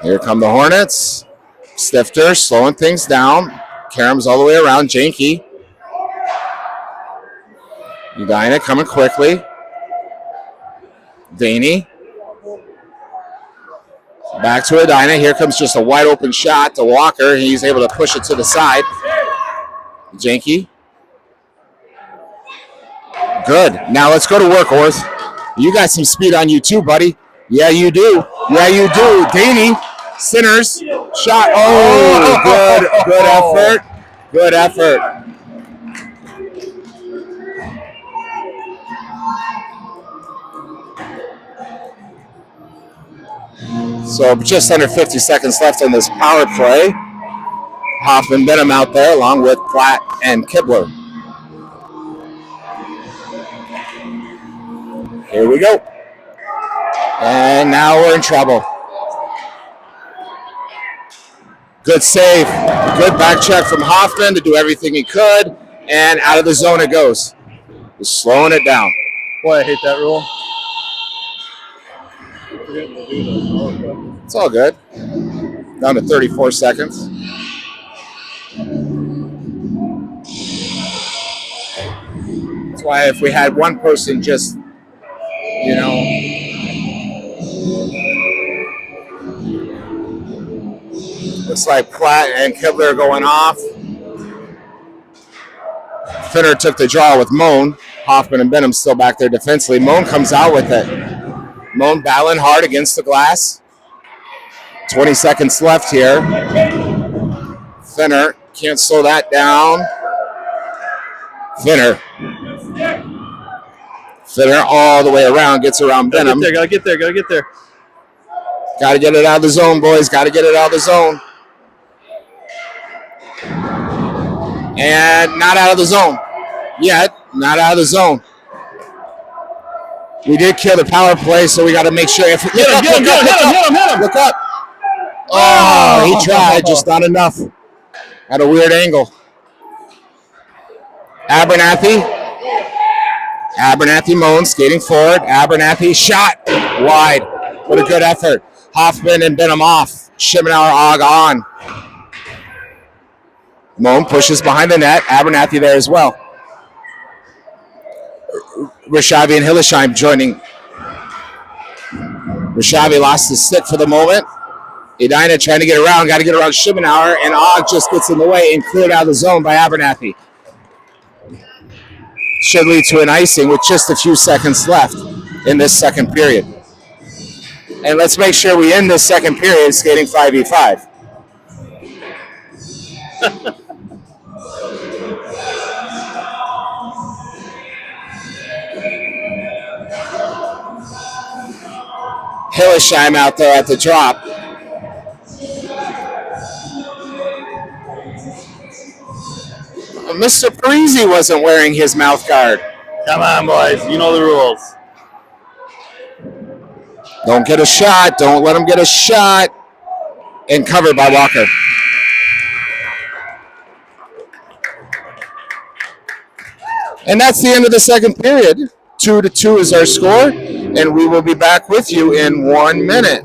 Here come the Hornets. Stifter slowing things down. Karam's all the way around. Janke. Edina coming quickly. Danny. Back to Edina. Here comes just a wide open shot to Walker. He's able to push it to the side. Janke. Good. Now let's go to work, Orth. You got some speed on you too, buddy. Yeah, you do. Danny. Sinners. Shot. Oh, good effort. Good effort. So just under 50 seconds left in this power play. Hoffman Benham out there along with Platt and Kibler. Here we go. And now we're in trouble. Good save. Good back check from Hoffman to do everything he could. And out of the zone it goes. Just slowing it down. Boy, I hate that rule. It's all good. Down to 34 seconds. That's why if we had one person just, looks like Platt and Kibler are going off. Finner took the draw with Moan. Hoffman and Benham still back there defensively. Moan comes out with it. Moan battling hard against the glass. 20 seconds left here. Finner can't slow that down. Finner all the way around, gets around Benham. Gotta get there. Gotta get it out of the zone, boys. Gotta get it out of the zone. And not out of the zone yet. Not out of the zone. We did kill the power play, so we got to make sure. Hit him. Look up. Oh, he tried, just not enough. At a weird angle. Abernathy Moan skating forward. Abernathy shot wide. What a good effort. Hoffman and Benham off. Shimenauer, Og on. Moan pushes behind the net. Abernathy there as well. Rishavi and Hillesheim joining. Rishavi lost his stick for the moment. Edina trying to get around. Got to get around Shimenauer, and Og just gets in the way and cleared out of the zone by Abernathy. Should lead to an icing with just a few seconds left in this second period. And let's make sure we end this second period skating 5v5. Hillesheim out there at the drop. Mr. Parisi wasn't wearing his mouth guard. Come on, boys. You know the rules. Don't get a shot. Don't let him get a shot. And covered by Walker. And that's the end of the second period. 2-2 is our score. And we will be back with you in 1 minute.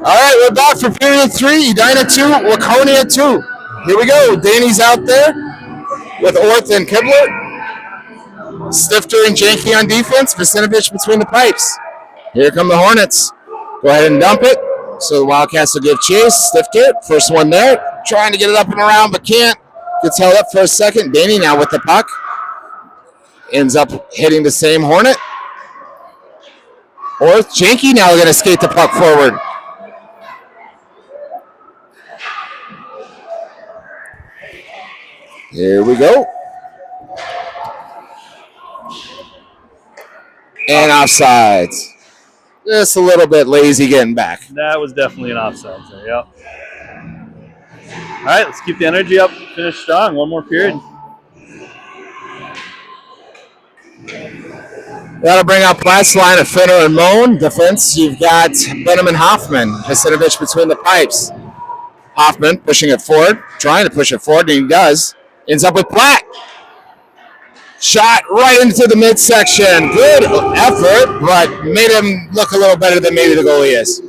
All right, we're back for period 3. Edina 2, Waconia 2. Here we go. Danny's out there with Orth and Kibler. Stifter and Janke on defense. Vacinovich between the pipes. Here come the Hornets. Go ahead and dump it. So the Wildcats will give chase. Stifter, first one there. Trying to get it up and around, but can't. Gets held up for a second. Danny now with the puck. Ends up hitting the same Hornet. Orth, Janke now going to skate the puck forward. Here we go. And offsides. Just a little bit lazy getting back. That was definitely an offside there, yep. All right, let's keep the energy up. Finish strong. One more period. That'll bring up last line of Finner and Moan. Defense, you've got Benham and Hoffman. Vacinovich between the pipes. Hoffman pushing it forward, trying to push it forward, and he does. Ends up with Platt. Shot right into the midsection. Good effort, but made him look a little better than maybe the goalie is.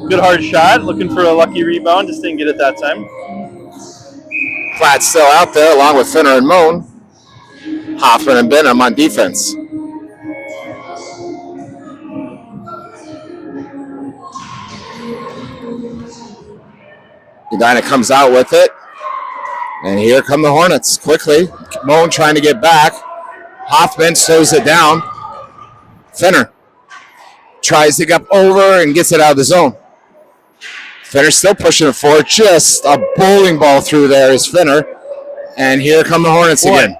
Good hard shot. Looking for a lucky rebound. Just didn't get it that time. Platt still out there along with Finner and Moan. Hoffman and Benham on defense. Edina comes out with it. And here come the Hornets quickly. Moan trying to get back. Hoffman slows it down. Finner tries to get over and gets it out of the zone. Finner still pushing it forward. Just a bowling ball through there is Finner. And here come the Hornets again.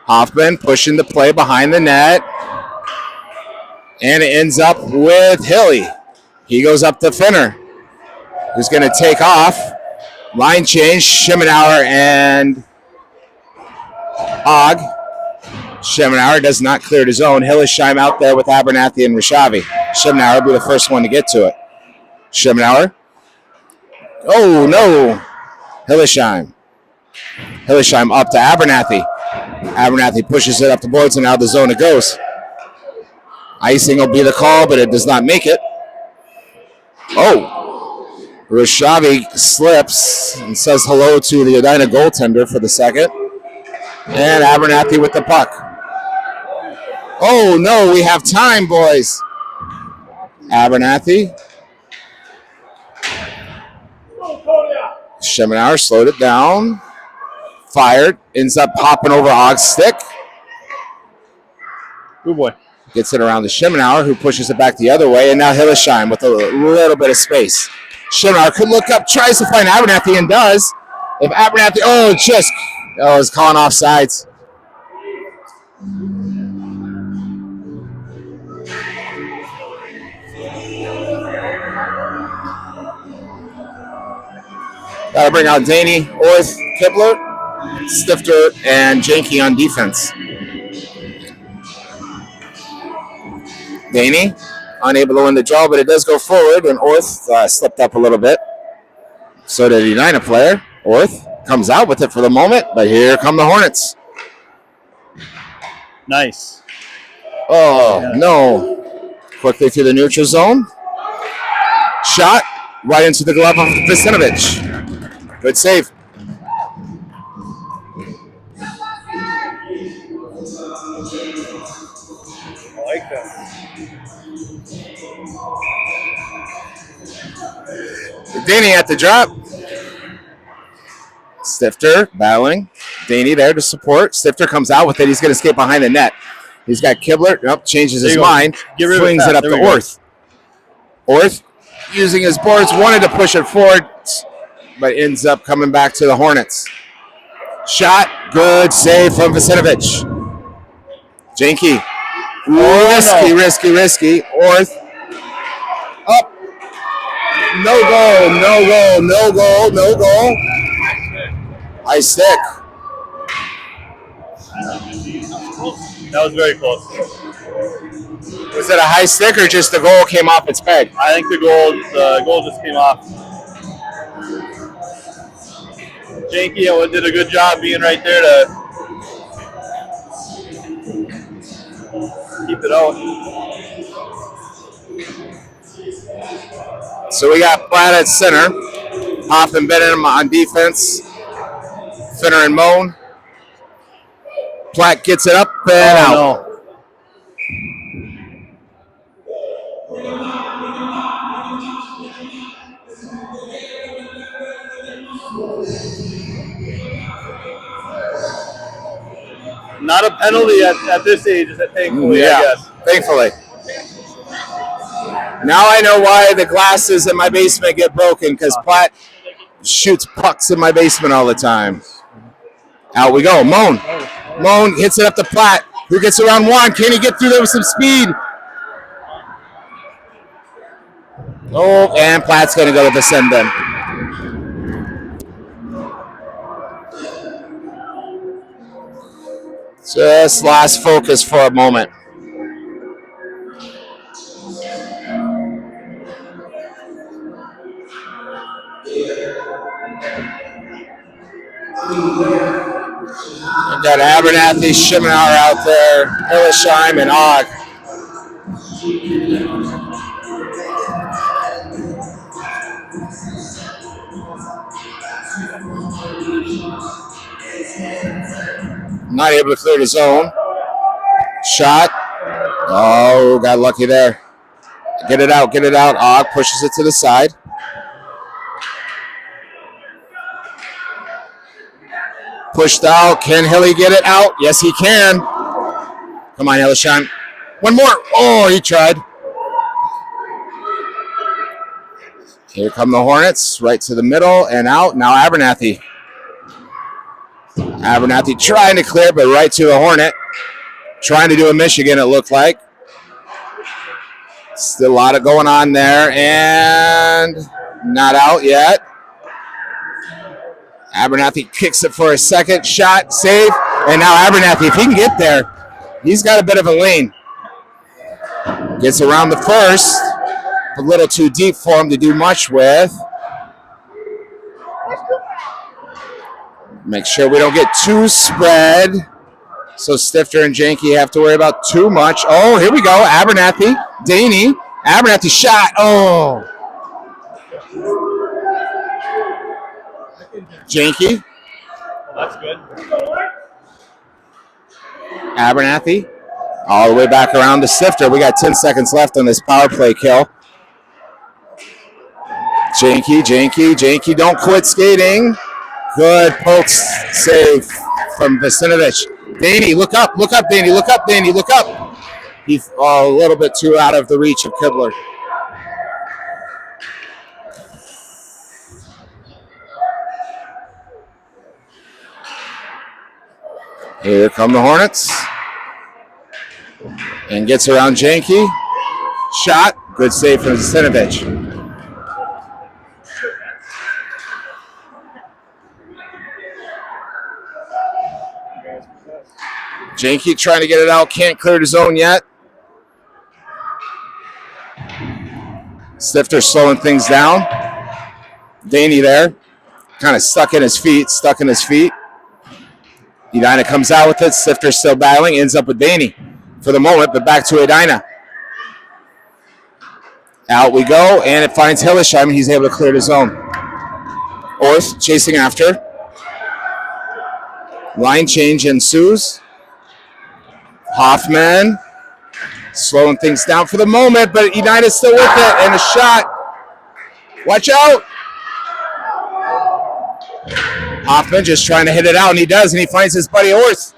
Hoffman pushing the play behind the net. And it ends up with Hilly. He goes up to Finner, who's going to take off. Line change, Shimenauer and Og. Shimenauer does not clear his own. Hillesheim out there with Abernathy and Rishavi. Shimenauer will be the first one to get to it. Shimenauer. Oh, no. Hillesheim. Hillesheim up to Abernathy. Abernathy pushes it up the boards, and out the zone it goes. Icing will be the call, but it does not make it. Oh, Rashavi slips and says hello to the Edina goaltender for the second. And Abernathy with the puck. Oh, no, we have time, boys. Abernathy. Schemenauer slowed it down. Fired. Ends up hopping over Ogg's stick. Good boy. Gets it around to Schemenauer, who pushes it back the other way. And now Hillesheim with a little bit of space. Schemenauer could look up, tries to find Abernathy, and does. If Abernathy, it's calling off sides. Gotta bring out Daney, Orth, Kibler, Stifter, and Janke on defense. Daney, unable to win the draw, but it does go forward, and Orth slipped up a little bit. So did the Edina player. Orth comes out with it for the moment, but here come the Hornets. Nice. Oh, no. Quickly through the neutral zone. Shot right into the glove of Vicinovic. Good save. I like that. Daney at the drop. Stifter battling. Daney there to support. Stifter comes out with it. He's going to skate behind the net. He's got Kibler. Nope, changes his mind. Swings it up to Orth. Orth, using his boards, wanted to push it forward, but ends up coming back to the Hornets. Shot. Good save from Vicinovic. Janke. Risky. Orth. Up. No goal. High stick. That was very close. Was it a high stick or just the goal came off its peg? I think the goal just came off. Janke did a good job being right there to keep it out. So we got Platt at center. Hoff and Benham on defense. Finner and Moan. Platt gets it up and out. No. Not a penalty at this age, thankfully, I guess. Thankfully. Now I know why the glasses in my basement get broken, because Platt shoots pucks in my basement all the time. Out we go. Moan hits it up to Platt, who gets around Juan. Can he get through there with some speed? Oh, and Platt's going to go to the send then. Just lost focus for a moment. We've got Abernathy, Schemenauer out there, Hillesheim, and Ogg. Not able to clear the zone. Shot. Oh, got lucky there. Get it out. Ogg pushes it to the side. Pushed out. Can Hilly get it out? Yes, he can. Come on, Hillesheim. One more. Oh, he tried. Here come the Hornets. Right to the middle and out. Now Abernathy. Abernathy trying to clear, but right to the Hornet. Trying to do a Michigan, it looked like. Still a lot of going on there, and not out yet. Abernathy kicks it for a second. Shot, save, and now Abernathy, if he can get there, he's got a bit of a lane. Gets around the first. A little too deep for him to do much with. Make sure we don't get too spread. So Stifter and Janke have to worry about too much. Oh, here we go. Abernathy, Daney. Abernathy shot. Oh. Janke. That's good. Abernathy. All the way back around to Stifter. We got 10 seconds left on this power play kill. Janke. Don't quit skating. Good poke save from Vacinovich. Daney, look up, Daney, look up. He's a little bit too out of the reach of Kibler. Here come the Hornets. And gets around Janke. Shot. Good save from Vacinovich. Janke trying to get it out. Can't clear the zone yet. Stifter slowing things down. Daney there. Kind of stuck in his feet. Edina comes out with it. Stifter still battling. Ends up with Daney for the moment, but back to Edina. Out we go, and it finds Hillesheim. He's able to clear the zone. Orth chasing after. Line change ensues. Hoffman slowing things down for the moment, but Edina's still with it, and a shot. Watch out. Hoffman just trying to hit it out, and he does, and he finds his buddy Orth.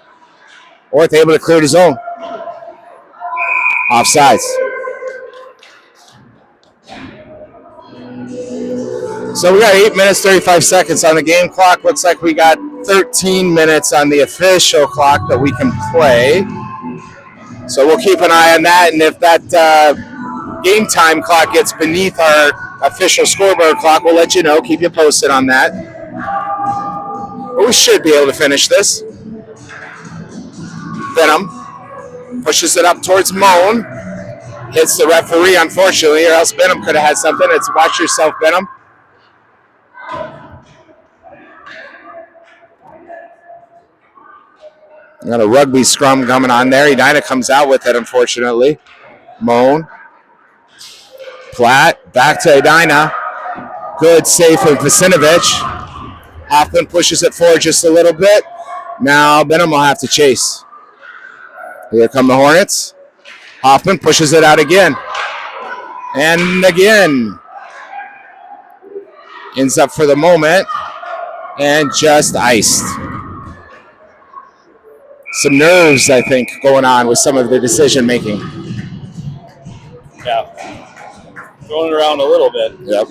Orth able to clear the zone. Offsides. So we got 8 minutes, 35 seconds on the game clock. Looks like we got 13 minutes on the official clock that we can play. So we'll keep an eye on that, and if that game time clock gets beneath our official scoreboard clock, we'll let you know. Keep you posted on that. But we should be able to finish this. Benham pushes it up towards Moan. Hits the referee, unfortunately, or else Benham could have had something. It's watch yourself, Benham. Got a rugby scrum coming on there. Edina comes out with it, unfortunately. Moan. Platt, back to Edina. Good save from Vacinovich. Hoffman pushes it forward just a little bit. Now Benham will have to chase. Here come the Hornets. Hoffman pushes it out again. And again. Ends up for the moment. And just iced. Some nerves, I think, going on with some of the decision making. Yeah. Going around a little bit. Yep.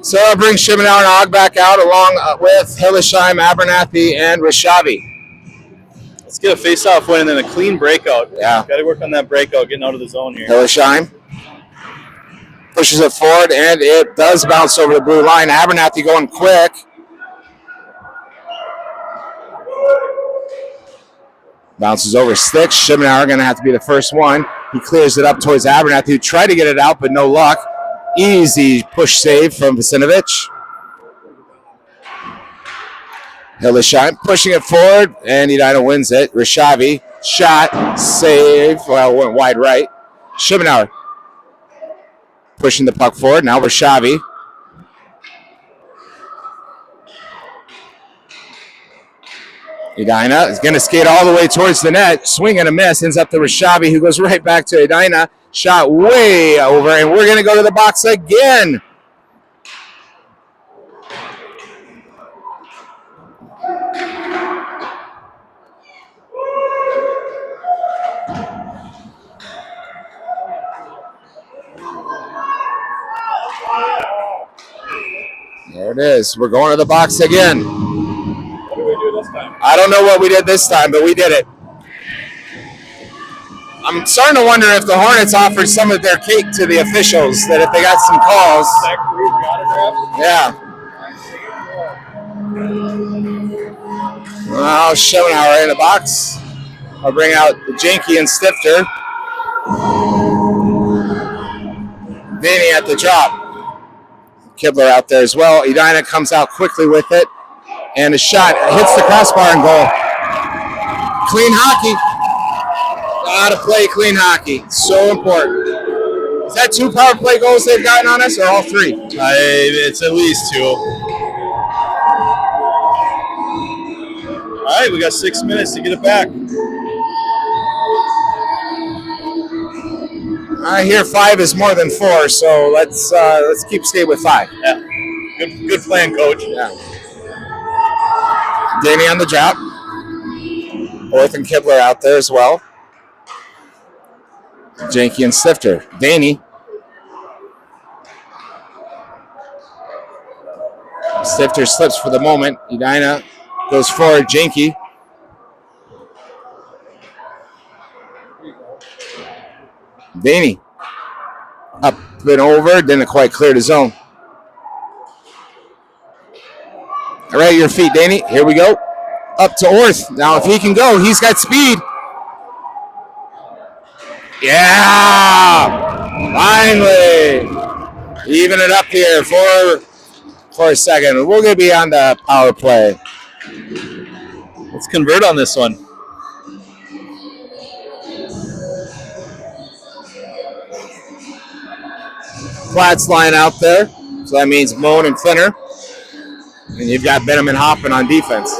So I'll bring Shimenauer and Og back out along with Hillesheim, Abernathy, and Rishavi. Let's get a face-off win and then a clean breakout. Yeah. Got to work on that breakout, getting out of the zone here. Hillesheim pushes it forward, and it does bounce over the blue line. Abernathy going quick. Bounces over sticks. Shimenauer going to have to be the first one. He clears it up towards Abernathy, who tried to get it out, but no luck. Easy push save from Vacinovich. Hillesheim pushing it forward, and Edina wins it. Rishavi, shot, save. Well, went wide right. Shimenauer pushing the puck forward. Now Rishavi. Edina is going to skate all the way towards the net. Swing and a miss. Ends up to Rishavi, who goes right back to Edina. Shot way over, and we're going to go to the box again. There it is. We're going to the box again. What did we do this time? I don't know what we did this time, but we did it. I'm starting to wonder if the Hornets offered some of their cake to the officials, that if they got some calls. Yeah. Well, Shimenauer in the box. I'll bring out Janke and Stifter. Daney at the drop. Kibler out there as well. Edina comes out quickly with it. And a shot hits the crossbar and goal. Clean hockey. Gotta play clean hockey. So important. Is that 2 power play goals they've gotten on us, or all 3? It's at least 2. All right, we got 6 minutes to get it back. I hear 5 is more than 4, so let's stay with 5. Yeah, good plan, coach. Yeah. Danny on the job. Orth and Kibler out there as well. Janke and Stifter. Danny. Stifter slips for the moment. Edina goes forward. Janke. Danny. Up and over. Didn't quite clear the zone. All right, your feet, Danny. Here we go. Up to Orth. Now, if he can go, he's got speed. Yeah! Finally! Even it up here for a second. We're going to be on the power play. Let's convert on this one. Platt's line out there. So that means Moan and Finner. And you've got Benham and Hoppin on defense.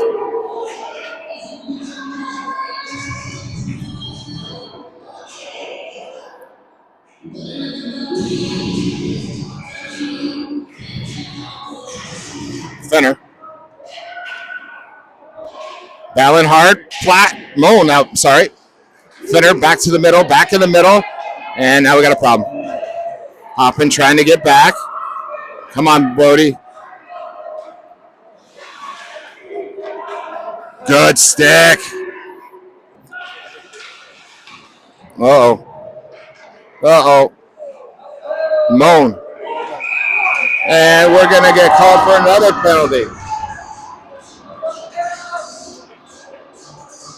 Finner. Ballin hard. Platt. Moan out. Sorry. Finner back to the middle. Back in the middle. And now we got a problem. Hoppin trying to get back. Come on, Brody. Good stick. Uh-oh. Uh-oh. Moan. And we're going to get called for another penalty.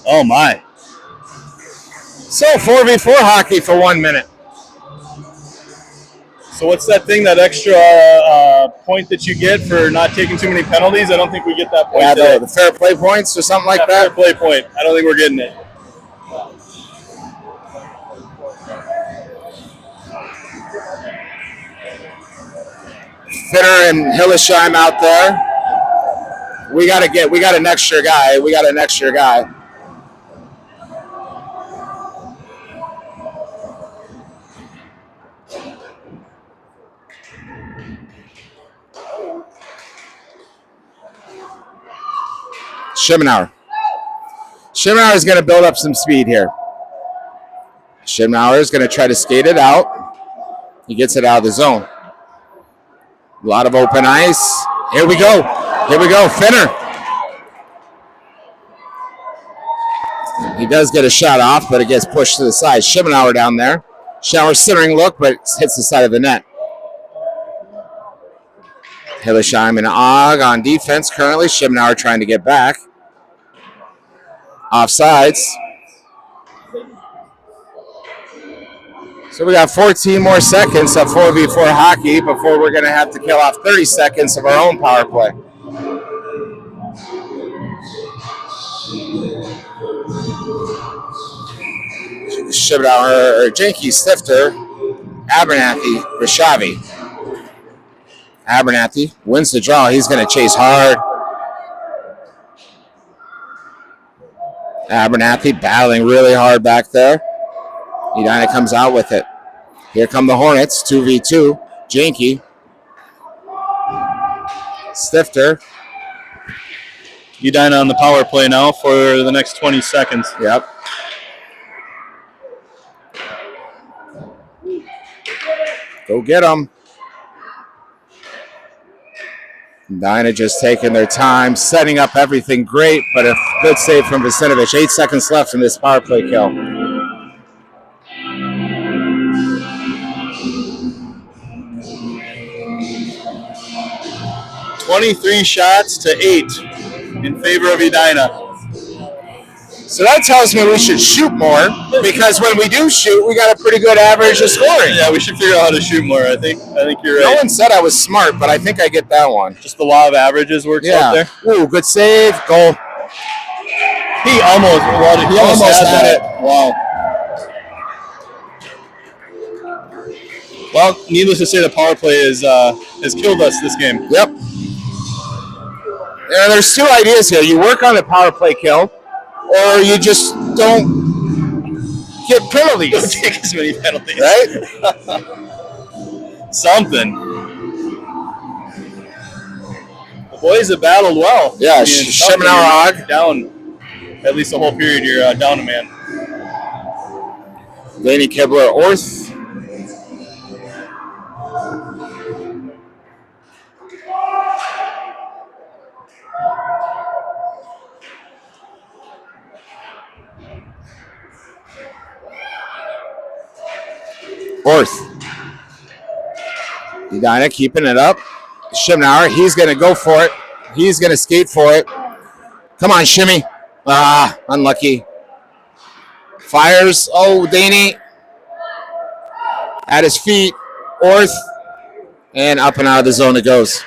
Oh, my. So 4v4 hockey for 1 minute. So what's that thing, that extra point that you get for not taking too many penalties? I don't think we get that point. Yeah, the fair play points or something like that? Fair play point. I don't think we're getting it. Finner and Hillesheim out there. We got an extra guy. Schimmenauer. Schimmenauer is going to build up some speed here. Schimmenauer is going to try to skate it out. He gets it out of the zone. A lot of open ice. Here we go. Finner. He does get a shot off, but it gets pushed to the side. Schimmenauer down there. Shower centering look, but hits the side of the net. Hillesheim and Og on defense currently. Schimmenauer trying to get back. Offsides. So we got 14 more seconds of 4v4 hockey before we're going to have to kill off 30 seconds of our own power play. Schimmenauer, or Janke, Stifter, Abernathy, Rashavi. Abernathy wins the draw. He's going to chase hard. Abernathy battling really hard back there. Edina comes out with it. Here come the Hornets, 2v2. Janke. Stifter. Edina on the power play now for the next 20 seconds. Yep. Go get them. Edina just taking their time, setting up everything great, but a good save from Vacinovich. 8 seconds left in this power play kill. $23 shots to 8 in favor of Edina. So that tells me we should shoot more, because when we do shoot, we got a pretty good average of scoring. Yeah, we should figure out how to shoot more. I think you're right. No one said I was smart, but I think I get that one. Just the law of averages works out there. Ooh, good save. Goal. He almost had it. Wow. Well, needless to say, the power play has killed us this game. Yep. And there's two ideas here. You work on the power play kill, or you just don't get penalties. Don't take as many penalties. Right? Something. The boys have battled well. Yeah, Shemenauer down at least the whole period. You're down a man. Laney Kibler, Orth. Edina keeping it up. Shemenauer, he's going to go for it. He's going to skate for it. Come on, Shimmy. Unlucky. Fires. Oh, Daney. At his feet. Orth. And up and out of the zone it goes.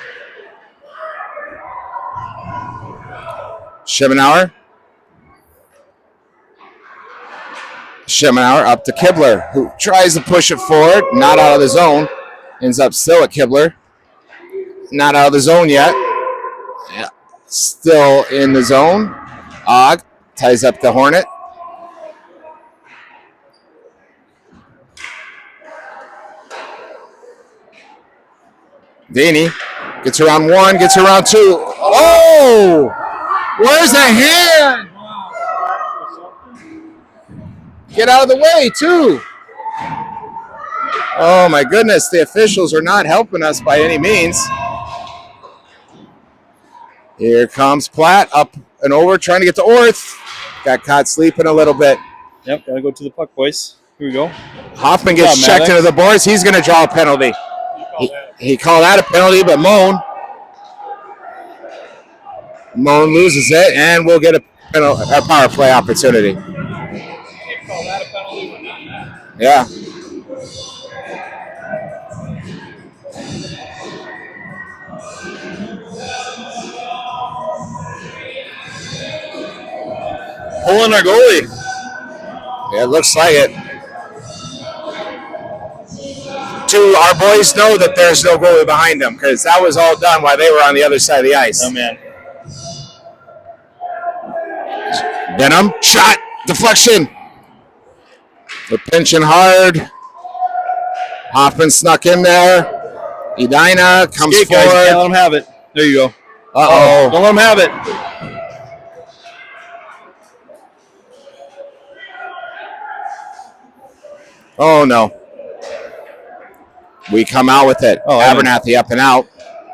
Shemenauer. Shemenauer up to Kibler, who tries to push it forward. Not out of the zone. Ends up still at Kibler. Not out of the zone yet. Yeah. Still in the zone. Og ties up the Hornet. Daney gets around one, gets around two. Oh! Where's the hand? Get out of the way, too. Oh, my goodness. The officials are not helping us by any means. Here comes Platt, up and over, trying to get to Orth. Got caught sleeping a little bit. Yep, got to go to the puck, boys. Here we go. Hoffman gets checked into the boards. He's going to draw a penalty. He called that a penalty, but Moan loses it, and we'll get a power play opportunity. Yeah. Pulling our goalie. Yeah, it looks like it. Our boys know that there's no goalie behind them, because that was all done while they were on the other side of the ice. Oh, man. Benham, shot, deflection. They're pinching hard. Hoffman snuck in there. Edina comes Skate, forward. guys. Can't let him have it. There you go. Uh-oh. Don't let him have it. Oh, no. We come out with it. Oh, Abernathy up and out.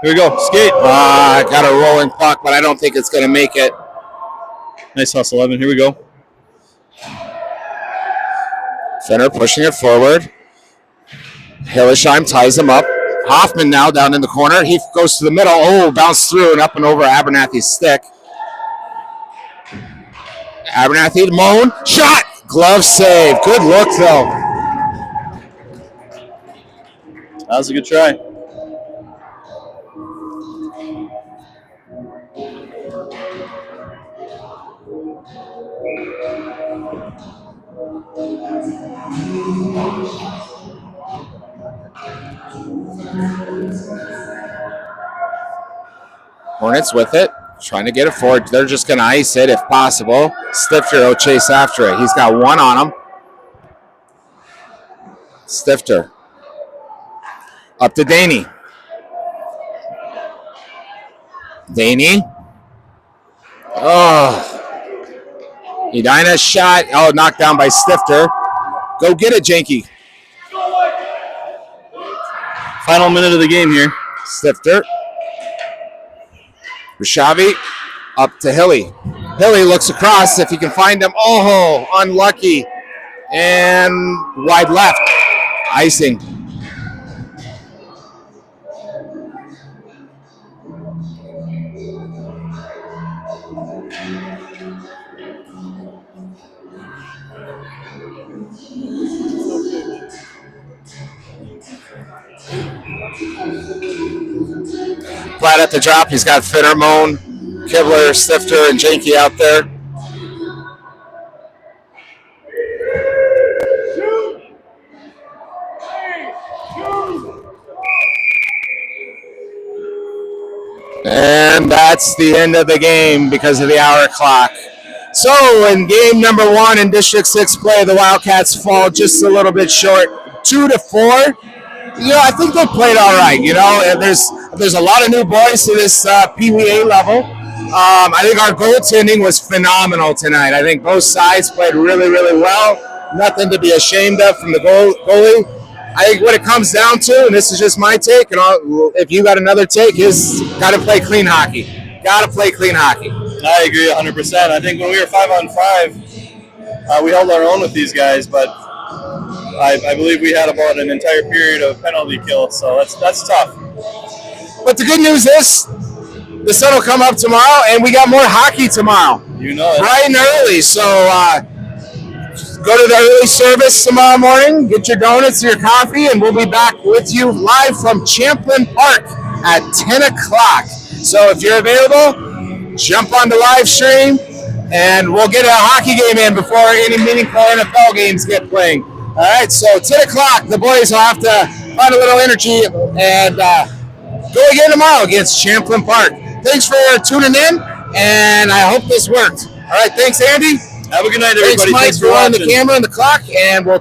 Here we go. Skate. Got a rolling puck, but I don't think it's going to make it. Nice hustle, Evan. Here we go. Finner pushing it forward. Hillesheim ties him up. Hoffman now down in the corner. He goes to the middle. Oh, bounced through and up and over Abernathy's stick. Abernathy to Moan. Shot! Glove save. Good look, though. That was a good try. Hornets with it. Trying to get it forward. They're just going to ice it if possible. Stifter will chase after it. He's got one on him. Stifter. Up to Daney. Daney. Oh. Edina shot. Oh, knocked down by Stifter. Go get it, Janky. Final minute of the game here. Stifter. Rishavi up to Hilly. Hilly looks across if he can find him. Oh, unlucky. And wide left. Icing. Flat at the drop. He's got Finnermoan, Kibler, Stifter, and Janke out there. And that's the end of the game because of the hour clock. So in game number 1 in District 6 play, the Wildcats fall just a little bit short, 2-4. I think they played all right. There's a lot of new boys to this Pee Wee A level. I think our goaltending was phenomenal tonight. I think both sides played really, really well. Nothing to be ashamed of from the goalie. I think what it comes down to, and this is just my take, and if you got another take, is got to play clean hockey. Got to play clean hockey. I agree 100%. I think when we were 5-on-5, we held our own with these guys, but I believe we had about an entire period of penalty kill, so that's tough. But the good news is the sun will come up tomorrow, and we got more hockey tomorrow. You know it. Bright and early, so go to the early service tomorrow morning, get your donuts, your coffee, and we'll be back with you live from Champlain Park at 10 o'clock. So if you're available, jump on the live stream, and we'll get a hockey game in before any meaningful NFL games get playing. All right, so 10 o'clock, the boys will have to find a little energy and go again tomorrow against Champlain Park. Thanks for tuning in, and I hope this worked. All right, thanks, Andy. Have a good night, everybody. Thanks, Mike, for running the camera and the clock, and we'll